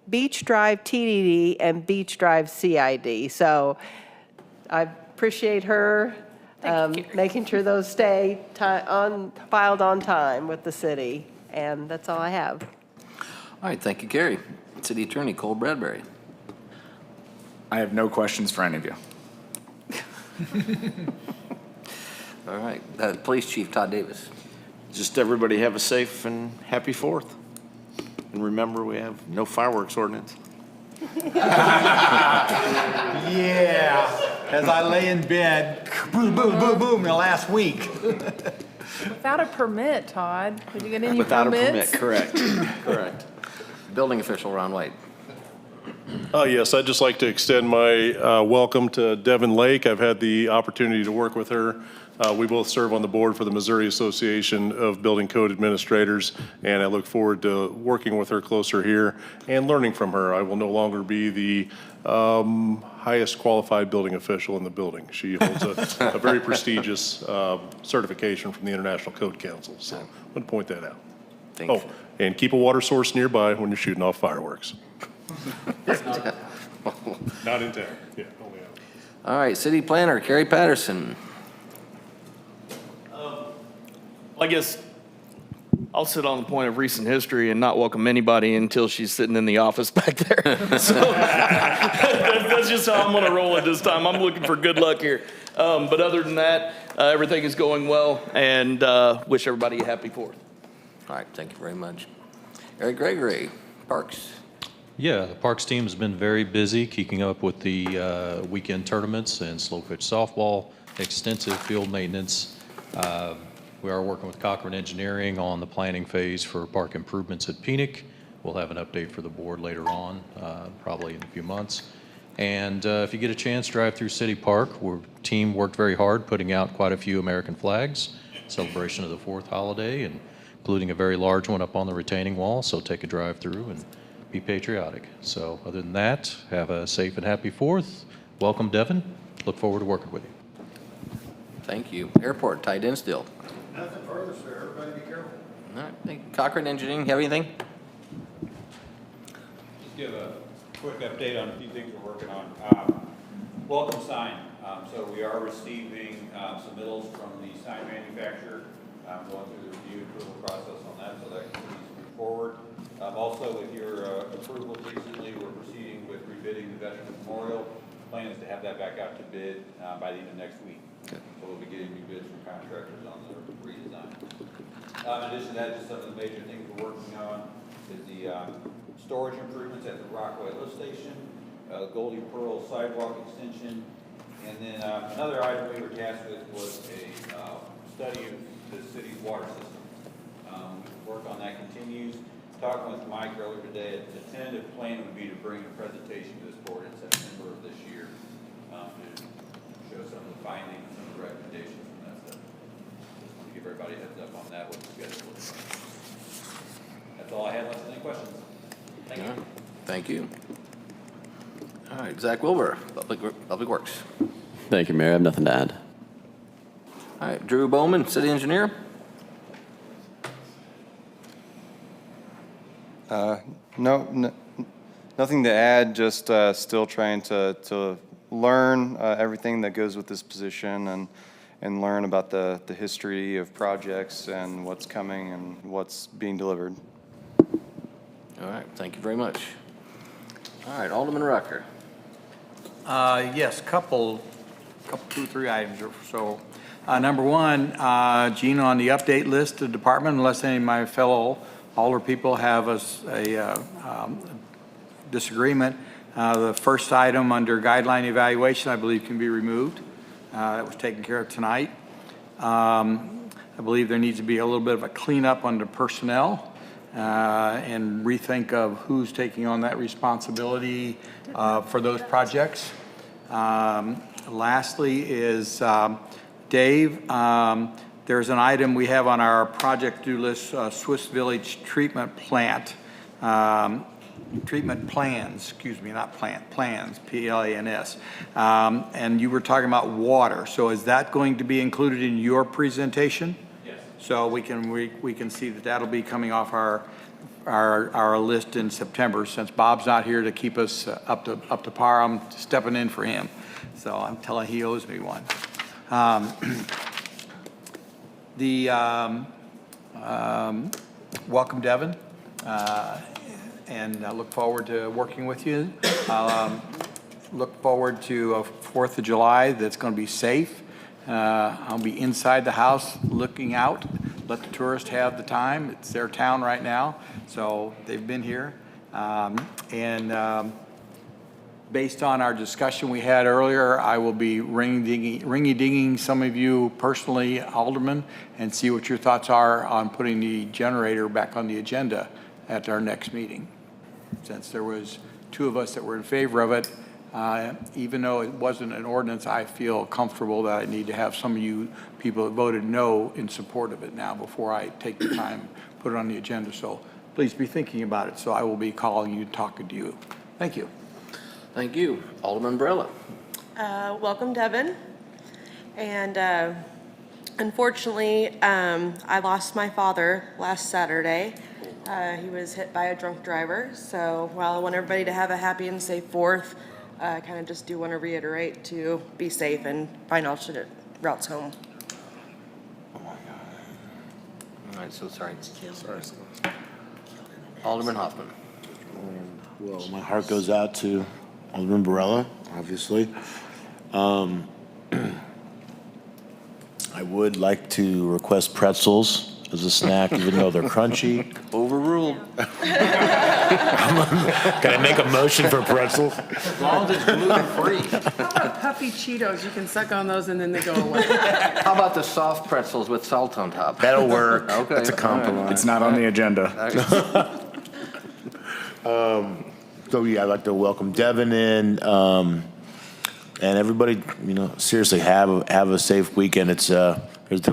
[SPEAKER 3] Beach Drive TDD and Beach Drive CID. So I appreciate her making sure those stay filed on time with the city. And that's all I have.
[SPEAKER 2] All right, thank you, Carrie. City Attorney, Cole Bradbury.
[SPEAKER 5] I have no questions for any of you.
[SPEAKER 2] All right, Police Chief Todd Davis.
[SPEAKER 14] Just everybody have a safe and happy 4th. And remember, we have no fireworks ordinance.
[SPEAKER 4] Yeah, as I lay in bed, boom, boom, boom, boom, the last week.
[SPEAKER 13] Without a permit, Todd. Did you get any
[SPEAKER 14] Without a
[SPEAKER 13] permits?
[SPEAKER 14] permit, correct, correct.
[SPEAKER 2] Building Official Ron White.
[SPEAKER 15] Yes, I'd just like to extend my welcome to Devin Lake. I've had the opportunity to work with her. We both serve on the board for the Missouri Association of Building Code Administrators, and I look forward to working with her closer here and learning from her. I will no longer be the highest qualified building official in the building. She holds a very prestigious certification from the International Code Council, so I want to point that out.
[SPEAKER 2] Thank you.
[SPEAKER 15] And keep a water source nearby when you're shooting off fireworks. Not in town, yeah, only out.
[SPEAKER 2] All right, City Planner, Carrie Patterson.
[SPEAKER 16] I guess I'll sit on the point of recent history and not welcome anybody until she's sitting in the office back there. So that's just how I'm going to roll it this time. I'm looking for good luck here. But other than that, everything is going well, and wish everybody a happy 4th.
[SPEAKER 2] All right, thank you very much. Eric Gregory, Parks.
[SPEAKER 17] Yeah, the Parks team has been very busy keeping up with the weekend tournaments and slow pitch softball, extensive field maintenance. We are working with Cochran Engineering on the planning phase for park improvements at Phoenix. We'll have an update for the board later on, probably in a few months. And if you get a chance, drive through City Park. Our team worked very hard putting out quite a few American flags, celebration of the 4th holiday, and including a very large one up on the retaining wall. So take a drive through and be patriotic. So other than that, have a safe and happy 4th. Welcome, Devin. Look forward to working with you.
[SPEAKER 2] Thank you. Airport, Ty Denstill.
[SPEAKER 18] Nothing further, sir. Everybody be careful.
[SPEAKER 2] All right, thank you. Cochran Engineering, have anything?
[SPEAKER 11] Just give a quick update on a few things we're working on. Welcome sign. So we are receiving submittals from the sign manufacturer. Going through the review approval process on that, so that continues to move forward. Also, with your approval recently, we're proceeding with rebidding the Veterans Memorial. Plan is to have that back out to bid by the end of next week. Okay. So we'll be getting new bids from contractors on the redesign. In addition to that, just some of the major things we're working on is the storage improvements at the Rockaway Lift Station, Goldie Pearl sidewalk extension, and then another item we were tasked with was a study of the city's water system. Work on that continues. Talking with Mike earlier today, the tentative plan would be to bring a presentation to this board in September of this year to everybody heads up on that, what the schedule looks like. That's all I had, unless there's any questions. Thank you.
[SPEAKER 2] Thank you. All right, Zach Wilbur, Public Works.
[SPEAKER 10] Thank you, Mayor. I have nothing to add.
[SPEAKER 2] All right, Drew Bowman, City Engineer.
[SPEAKER 19] Nothing to add, just still trying to learn everything that goes with this position and learn about the history of projects and what's coming and what's being delivered.
[SPEAKER 2] All right, thank you very much. All right, Alderman Rucker.
[SPEAKER 4] Yes, couple, 2 or 3 items or so. Number one, Gina, on the update list of department, unless any of my fellow Alder people have a disagreement, the first item under guideline evaluation, I believe, can be removed. That was taken care of tonight. I believe there needs to be a little bit of a cleanup under personnel and rethink of who's taking on that responsibility for those projects. Lastly is Dave, there's an item we have on our project due list, Swiss Village Treatment Plant, treatment plans, excuse me, not plant, plans, P-L-A-N-S. And you were talking about water. So is that going to be included in your presentation? Yes. So we can see that that'll be coming off our list in September. Since Bob's not here to keep us up to par, I'm stepping in for him. So I'm telling he owes me one. Welcome, Devin, and I look forward to working with you. Look forward to a 4th of July that's going to be safe. I'll be inside the house looking out. Let the tourists have the time. It's their town right now, so they've been here. Based on our discussion we had earlier, I will be ringy-dinging some of you personally, Aldermen, and see what your thoughts are on putting the generator back on the agenda at our next meeting. Since there was 2 of us that were in favor of it, even though it wasn't an ordinance, I feel comfortable that I need to have some of you people that voted no in support of it now before I take the time to put it on the agenda. So please be thinking about it. So I will be calling you, talking to you. Thank you.
[SPEAKER 2] Thank you. Alderman Barilla.
[SPEAKER 20] Welcome, Devin. And unfortunately, I lost my father last Saturday. He was hit by a drunk driver. So while I want everybody to have a happy and safe 4th, I kind of just do want to reiterate to be safe and find alternate routes home.
[SPEAKER 2] Oh my God. All right, so sorry. Alderman Hoffman.
[SPEAKER 9] Well, my heart goes out to Alderman Barilla, obviously. I would like to request pretzels as a snack, even though they're crunchy.
[SPEAKER 2] Overruled.
[SPEAKER 9] Can I make a motion for pretzels?
[SPEAKER 2] As long as it's gluten-free.
[SPEAKER 6] How about puffy Cheetos? You can suck on those and then they go away.
[SPEAKER 2] How about the soft pretzels with salt on top?
[SPEAKER 9] That'll work.
[SPEAKER 2] Okay.
[SPEAKER 9] That's a compromise.
[SPEAKER 5] It's not on the agenda.
[SPEAKER 9] So yeah, I'd like to welcome Devin in, and everybody, seriously have a safe weekend. The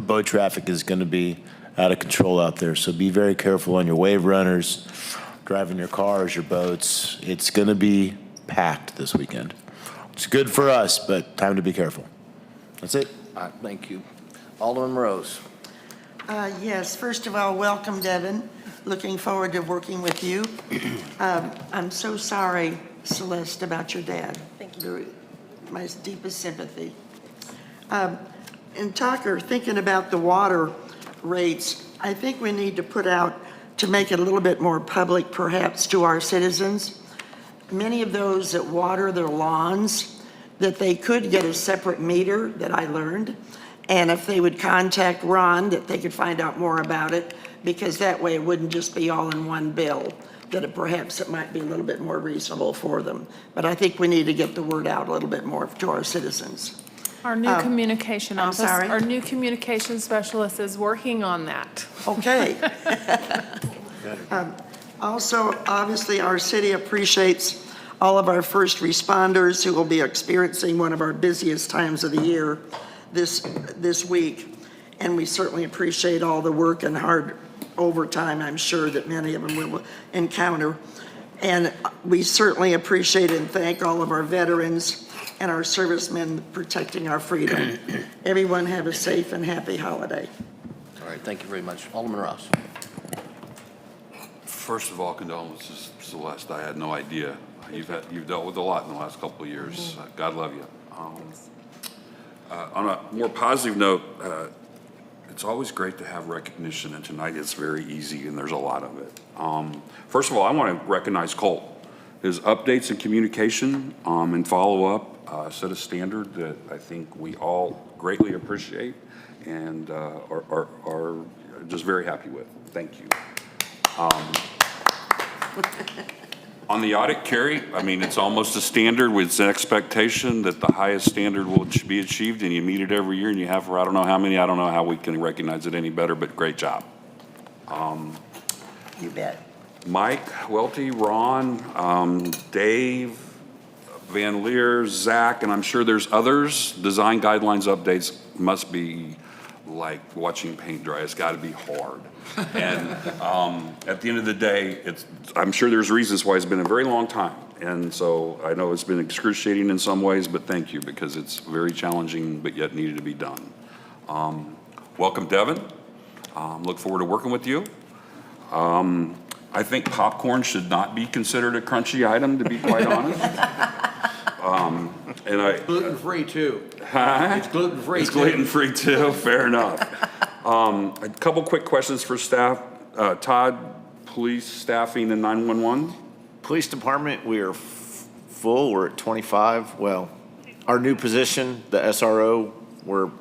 [SPEAKER 9] boat traffic is going to be out of control out there, so be very careful on your wave runners, driving your cars, your boats. It's going to be packed this weekend. It's good for us, but time to be careful. That's it.
[SPEAKER 2] All right, thank you. Alderman Rose.
[SPEAKER 12] Yes, first of all, welcome, Devin. Looking forward to working with you. I'm so sorry, Celeste, about your dad.
[SPEAKER 20] Thank you.
[SPEAKER 12] My deepest sympathy. And Tucker, thinking about the water rates, I think we need to put out, to make it a little bit more public perhaps to our citizens, many of those that water their lawns, that they could get a separate meter that I learned. And if they would contact Ron, that they could find out more about it, because that way it wouldn't just be all in one bill, that perhaps it might be a little bit more reasonable for them. But I think we need to get the word out a little bit more to our citizens.
[SPEAKER 13] Our new communication office,
[SPEAKER 12] sorry?
[SPEAKER 13] our new communication specialist is working on that.
[SPEAKER 12] Okay. Also, obviously, our city appreciates all of our first responders who will be experiencing one of our busiest times of the year this week. And we certainly appreciate all the work and hard overtime I'm sure that many of them will encounter. And we certainly appreciate and thank all of our veterans and our servicemen protecting our freedom. Everyone have a safe and happy holiday.
[SPEAKER 2] All right, thank you very much. Alderman Ross.
[SPEAKER 8] First of all, condolences, Celeste. I had no idea. You've dealt with a lot in the last couple of years. God love you. On a more positive note, it's always great to have recognition, and tonight it's very easy, and there's a lot of it. First of all, I want to recognize Colt. His updates and communication and follow-up set a standard that I think we all greatly appreciate and are just very happy with. Thank you. On the audit, Carrie, I mean, it's almost a standard with an expectation that the highest standard will be achieved, and you meet it every year, and you have for I don't know how many. I don't know how we can recognize it any better, but great job.
[SPEAKER 12] You bet.
[SPEAKER 8] Mike, Welty, Ron, Dave, Van Leer, Zach, and I'm sure there's others. Design guidelines updates must be like watching paint dry. It's got to be hard. And at the end of the day, I'm sure there's reasons why it's been a very long time. And so I know it's been excruciating in some ways, but thank you, because it's very challenging, but yet needed to be done. Welcome, Devin. Look forward to working with you. I think popcorn should not be considered a crunchy item, to be quite honest.
[SPEAKER 4] Gluten-free too.
[SPEAKER 8] Huh?
[SPEAKER 4] It's gluten-free.
[SPEAKER 8] It's gluten-free too, fair enough. A couple quick questions for staff. Todd, police staffing and 911?
[SPEAKER 14] Police department, we are full. We're at 25. Well, our new position, the SRO,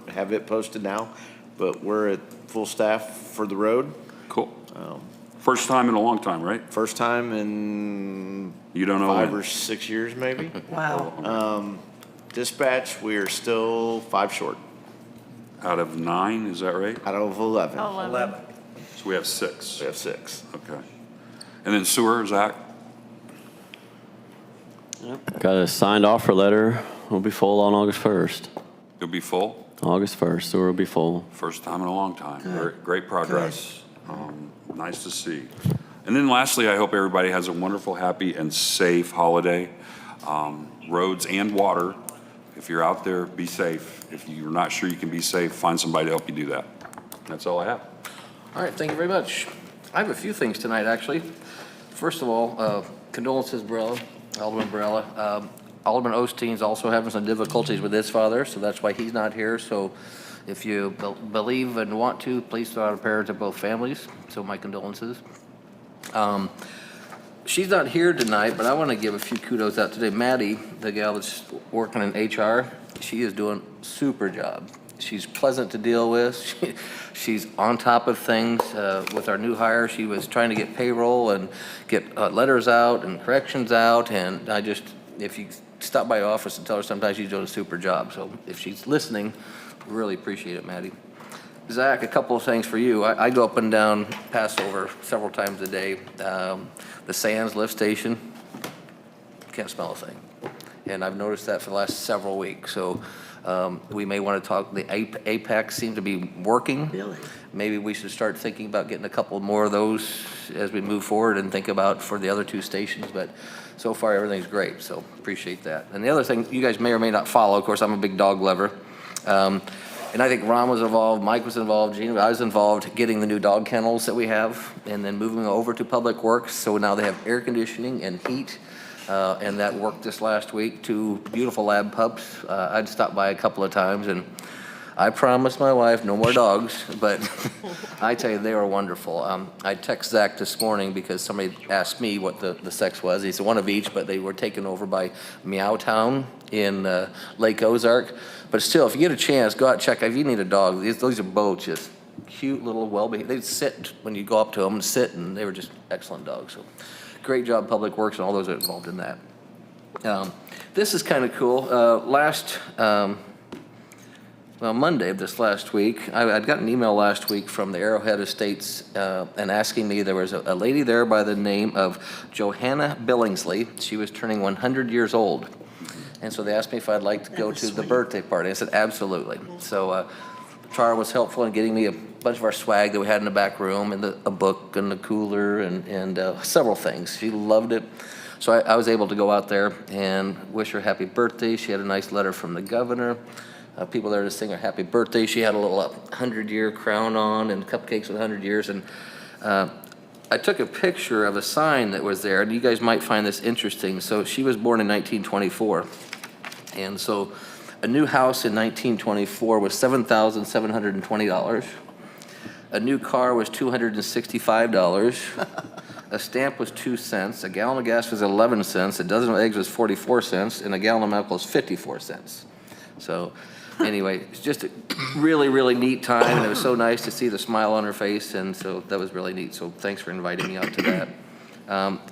[SPEAKER 14] have it posted now, but we're at full staff for the road.
[SPEAKER 8] Cool. First time in a long time, right?
[SPEAKER 14] First time in
[SPEAKER 8] you don't know
[SPEAKER 14] 5
[SPEAKER 8] when.
[SPEAKER 14] or 6 years, maybe.
[SPEAKER 12] Wow.
[SPEAKER 14] Dispatch, we are still 5 short.
[SPEAKER 8] Out of 9, is that right?
[SPEAKER 14] Out of 11.
[SPEAKER 12] 11.
[SPEAKER 8] So we have 6.
[SPEAKER 14] We have 6.
[SPEAKER 8] Okay. And then sewer, Zach?
[SPEAKER 10] Got a signed offer letter. We'll be full on August 1st.
[SPEAKER 8] You'll be full?
[SPEAKER 10] August 1st, sewer will be full.
[SPEAKER 8] First time in a long time. Great progress. Nice to see. And then lastly, I hope everybody has a wonderful, happy, and safe holiday. Roads and water. If you're out there, be safe. If you're not sure you can be safe, find somebody to help you do that. That's all I have.
[SPEAKER 2] All right, thank you very much. I have a few things tonight, actually. First of all, condolences, Alderman Barella. Alderman Osteen's also having some difficulties with his father, so that's why he's not here. So if you believe and want to, please throw out a prayer to both families. So my condolences. She's not here tonight, but I want to give a few kudos out today. Maddie, the gal that's working in HR, she is doing a super job. She's pleasant to deal with. She's on top of things. With our new hire, she was trying to get payroll and get letters out and corrections out. And if you stop by her office and tell her sometimes she's doing a super job. So if she's listening, really appreciate it, Maddie. Zach, a couple of things for you. I go up and down Passover several times a day. The Sands lift station, can't smell a thing. And I've noticed that for the last several weeks. So we may want to talk, the Apex seem to be working.
[SPEAKER 12] Really?
[SPEAKER 2] Maybe we should start thinking about getting a couple more of those as we move forward and think about for the other 2 stations. But so far, everything's great, so appreciate that. And the other thing, you guys may or may not follow, of course, I'm a big dog lover. And I think Ron was involved, Mike was involved, Gene, I was involved getting the new dog kennels that we have and then moving them over to Public Works. So now they have air conditioning and heat. And that worked this last week. 2 beautiful lab pups. I'd stopped by a couple of times, and I promised my wife no more dogs, but I tell you, they were wonderful. I texted Zach this morning because somebody asked me what the sex was. He said one of each, but they were taken over by Meow Town in Lake Ozark. But still, if you get a chance, go out and check. If you need a dog, those are both just cute little well-behaved. They'd sit when you go up to them and sit, and they were just excellent dogs. So great job, Public Works, and all those that are involved in that. This is kind of cool. Monday of this last week, I'd got an email last week from the Arrowhead Estates and asking me, there was a lady there by the name of Johanna Billingsley. She was turning 100 years old. And so they asked me if I'd like to go to the birthday party. I said, absolutely. So Char was helpful in getting me a bunch of our swag that we had in the back room, and a book and the cooler and several things. She loved it. So I was able to go out there and wish her happy birthday. She had a nice letter from the governor. People there to sing her happy birthday. She had a little 100-year crown on and cupcakes with 100 years. And I took a picture of a sign that was there, and you guys might find this interesting. So she was born in 1924. And so a new house in 1924 was $7,720. A new car was $265. A stamp was 2 cents. A gallon of gas was 11 cents. A dozen of eggs was 44 cents. And a gallon of milk was 54 cents. So anyway, it's just a really, really neat time. And it was so nice to see the smile on her face. And so that was really neat. So thanks for inviting me out to that.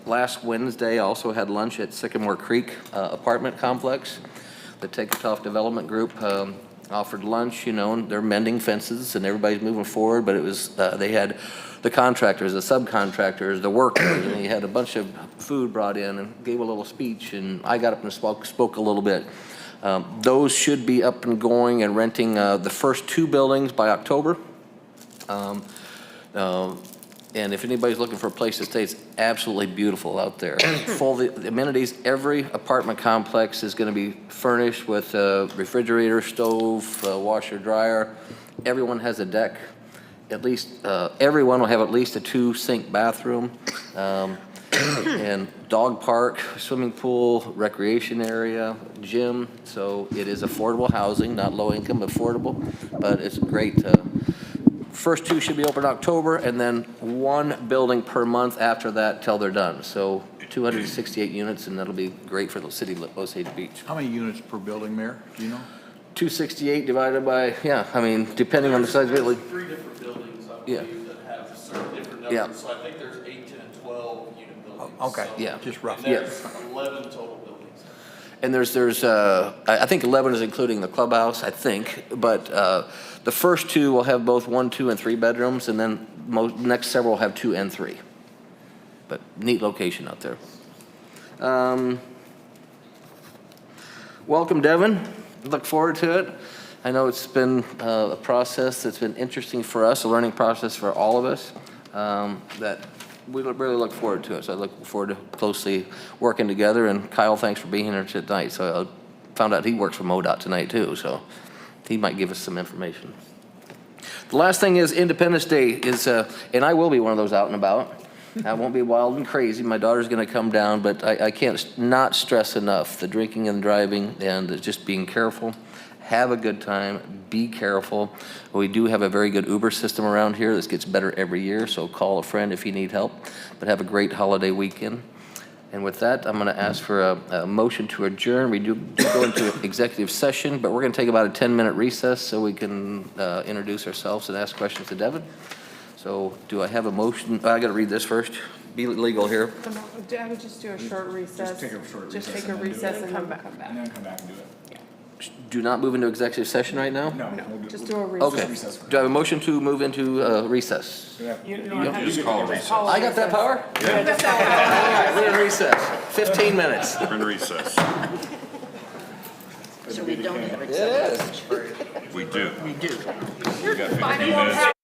[SPEAKER 2] Last Wednesday, I also had lunch at Sycamore Creek apartment complex. The Take It Off Development Group offered lunch, and they're mending fences and everybody's moving forward, but it was, they had the contractors, the subcontractors, the workers, and they had a bunch of food brought in and gave a little speech, and I got up and spoke a little bit. Those should be up and going and renting the first 2 buildings by October. And if anybody's looking for a place to stay, it's absolutely beautiful out there. Full of the amenities. Every apartment complex is going to be furnished with a refrigerator, stove, washer, dryer. Everyone has a deck. At least everyone will have at least a 2-sink bathroom, and dog park, swimming pool, recreation area, gym. So it is affordable housing, not low income, affordable, but it's great. First 2 should be open in October, and then 1 building per month after that till they're done. So 268 units, and that'll be great for the city of Osage Beach.
[SPEAKER 4] How many units per building, Mayor? Do you know?
[SPEAKER 2] 268 divided by, depending on the size of it.
[SPEAKER 16] There's 3 different buildings, I believe, that have certain different numbers.
[SPEAKER 2] Yeah.
[SPEAKER 16] So I think there's 8, 10, and 12 unit buildings.
[SPEAKER 4] Okay,
[SPEAKER 2] Yeah.
[SPEAKER 4] just rough.
[SPEAKER 16] And there's 11 total buildings.
[SPEAKER 2] And there's I think 11 is including the clubhouse, I think, but the first 2 will have both 1, 2, and 3 bedrooms, and then next several will have 2 and 3. But neat location out there. Welcome, Devin. Look forward to it. I know it's been a process that's been interesting for us, a learning process for all of us, that we really look forward to it. So I look forward to closely working together. And Kyle, thanks for being here tonight. So I found out he works for MoDOT tonight too, so he might give us some information. The last thing is Independence Day is, and I will be one of those out and about. I won't be wild and crazy. My daughter's going to come down, but I can't not stress enough the drinking and driving and just being careful. Have a good time. Be careful. We do have a very good Uber system around here. This gets better every year, so call a friend if you need help. But have a great holiday weekend. And with that, I'm going to ask for a motion to adjourn. We do go into executive session, but we're going to take about a 10-minute recess so we can introduce ourselves and ask questions to Devin. So do I have a motion? I got to read this first. Be legal here.
[SPEAKER 13] I would just do a short recess.
[SPEAKER 5] Just take a short
[SPEAKER 13] Just
[SPEAKER 5] recess
[SPEAKER 13] take a
[SPEAKER 5] and then do
[SPEAKER 13] recess
[SPEAKER 5] it.
[SPEAKER 13] and come back.
[SPEAKER 5] And then come back and do it.
[SPEAKER 2] Do not move into executive session right now?
[SPEAKER 5] No.
[SPEAKER 13] Just do a recess.
[SPEAKER 2] Okay. Do I have a motion to move into recess?
[SPEAKER 13] You don't have
[SPEAKER 8] Just
[SPEAKER 13] to
[SPEAKER 8] call a recess.
[SPEAKER 2] I got that power?
[SPEAKER 13] Yeah, just
[SPEAKER 2] All right, we're in recess. 15 minutes.
[SPEAKER 8] We're in recess.
[SPEAKER 12] So we don't have
[SPEAKER 2] It is.
[SPEAKER 8] We do.
[SPEAKER 12] We do.
[SPEAKER 8] We got 15 minutes.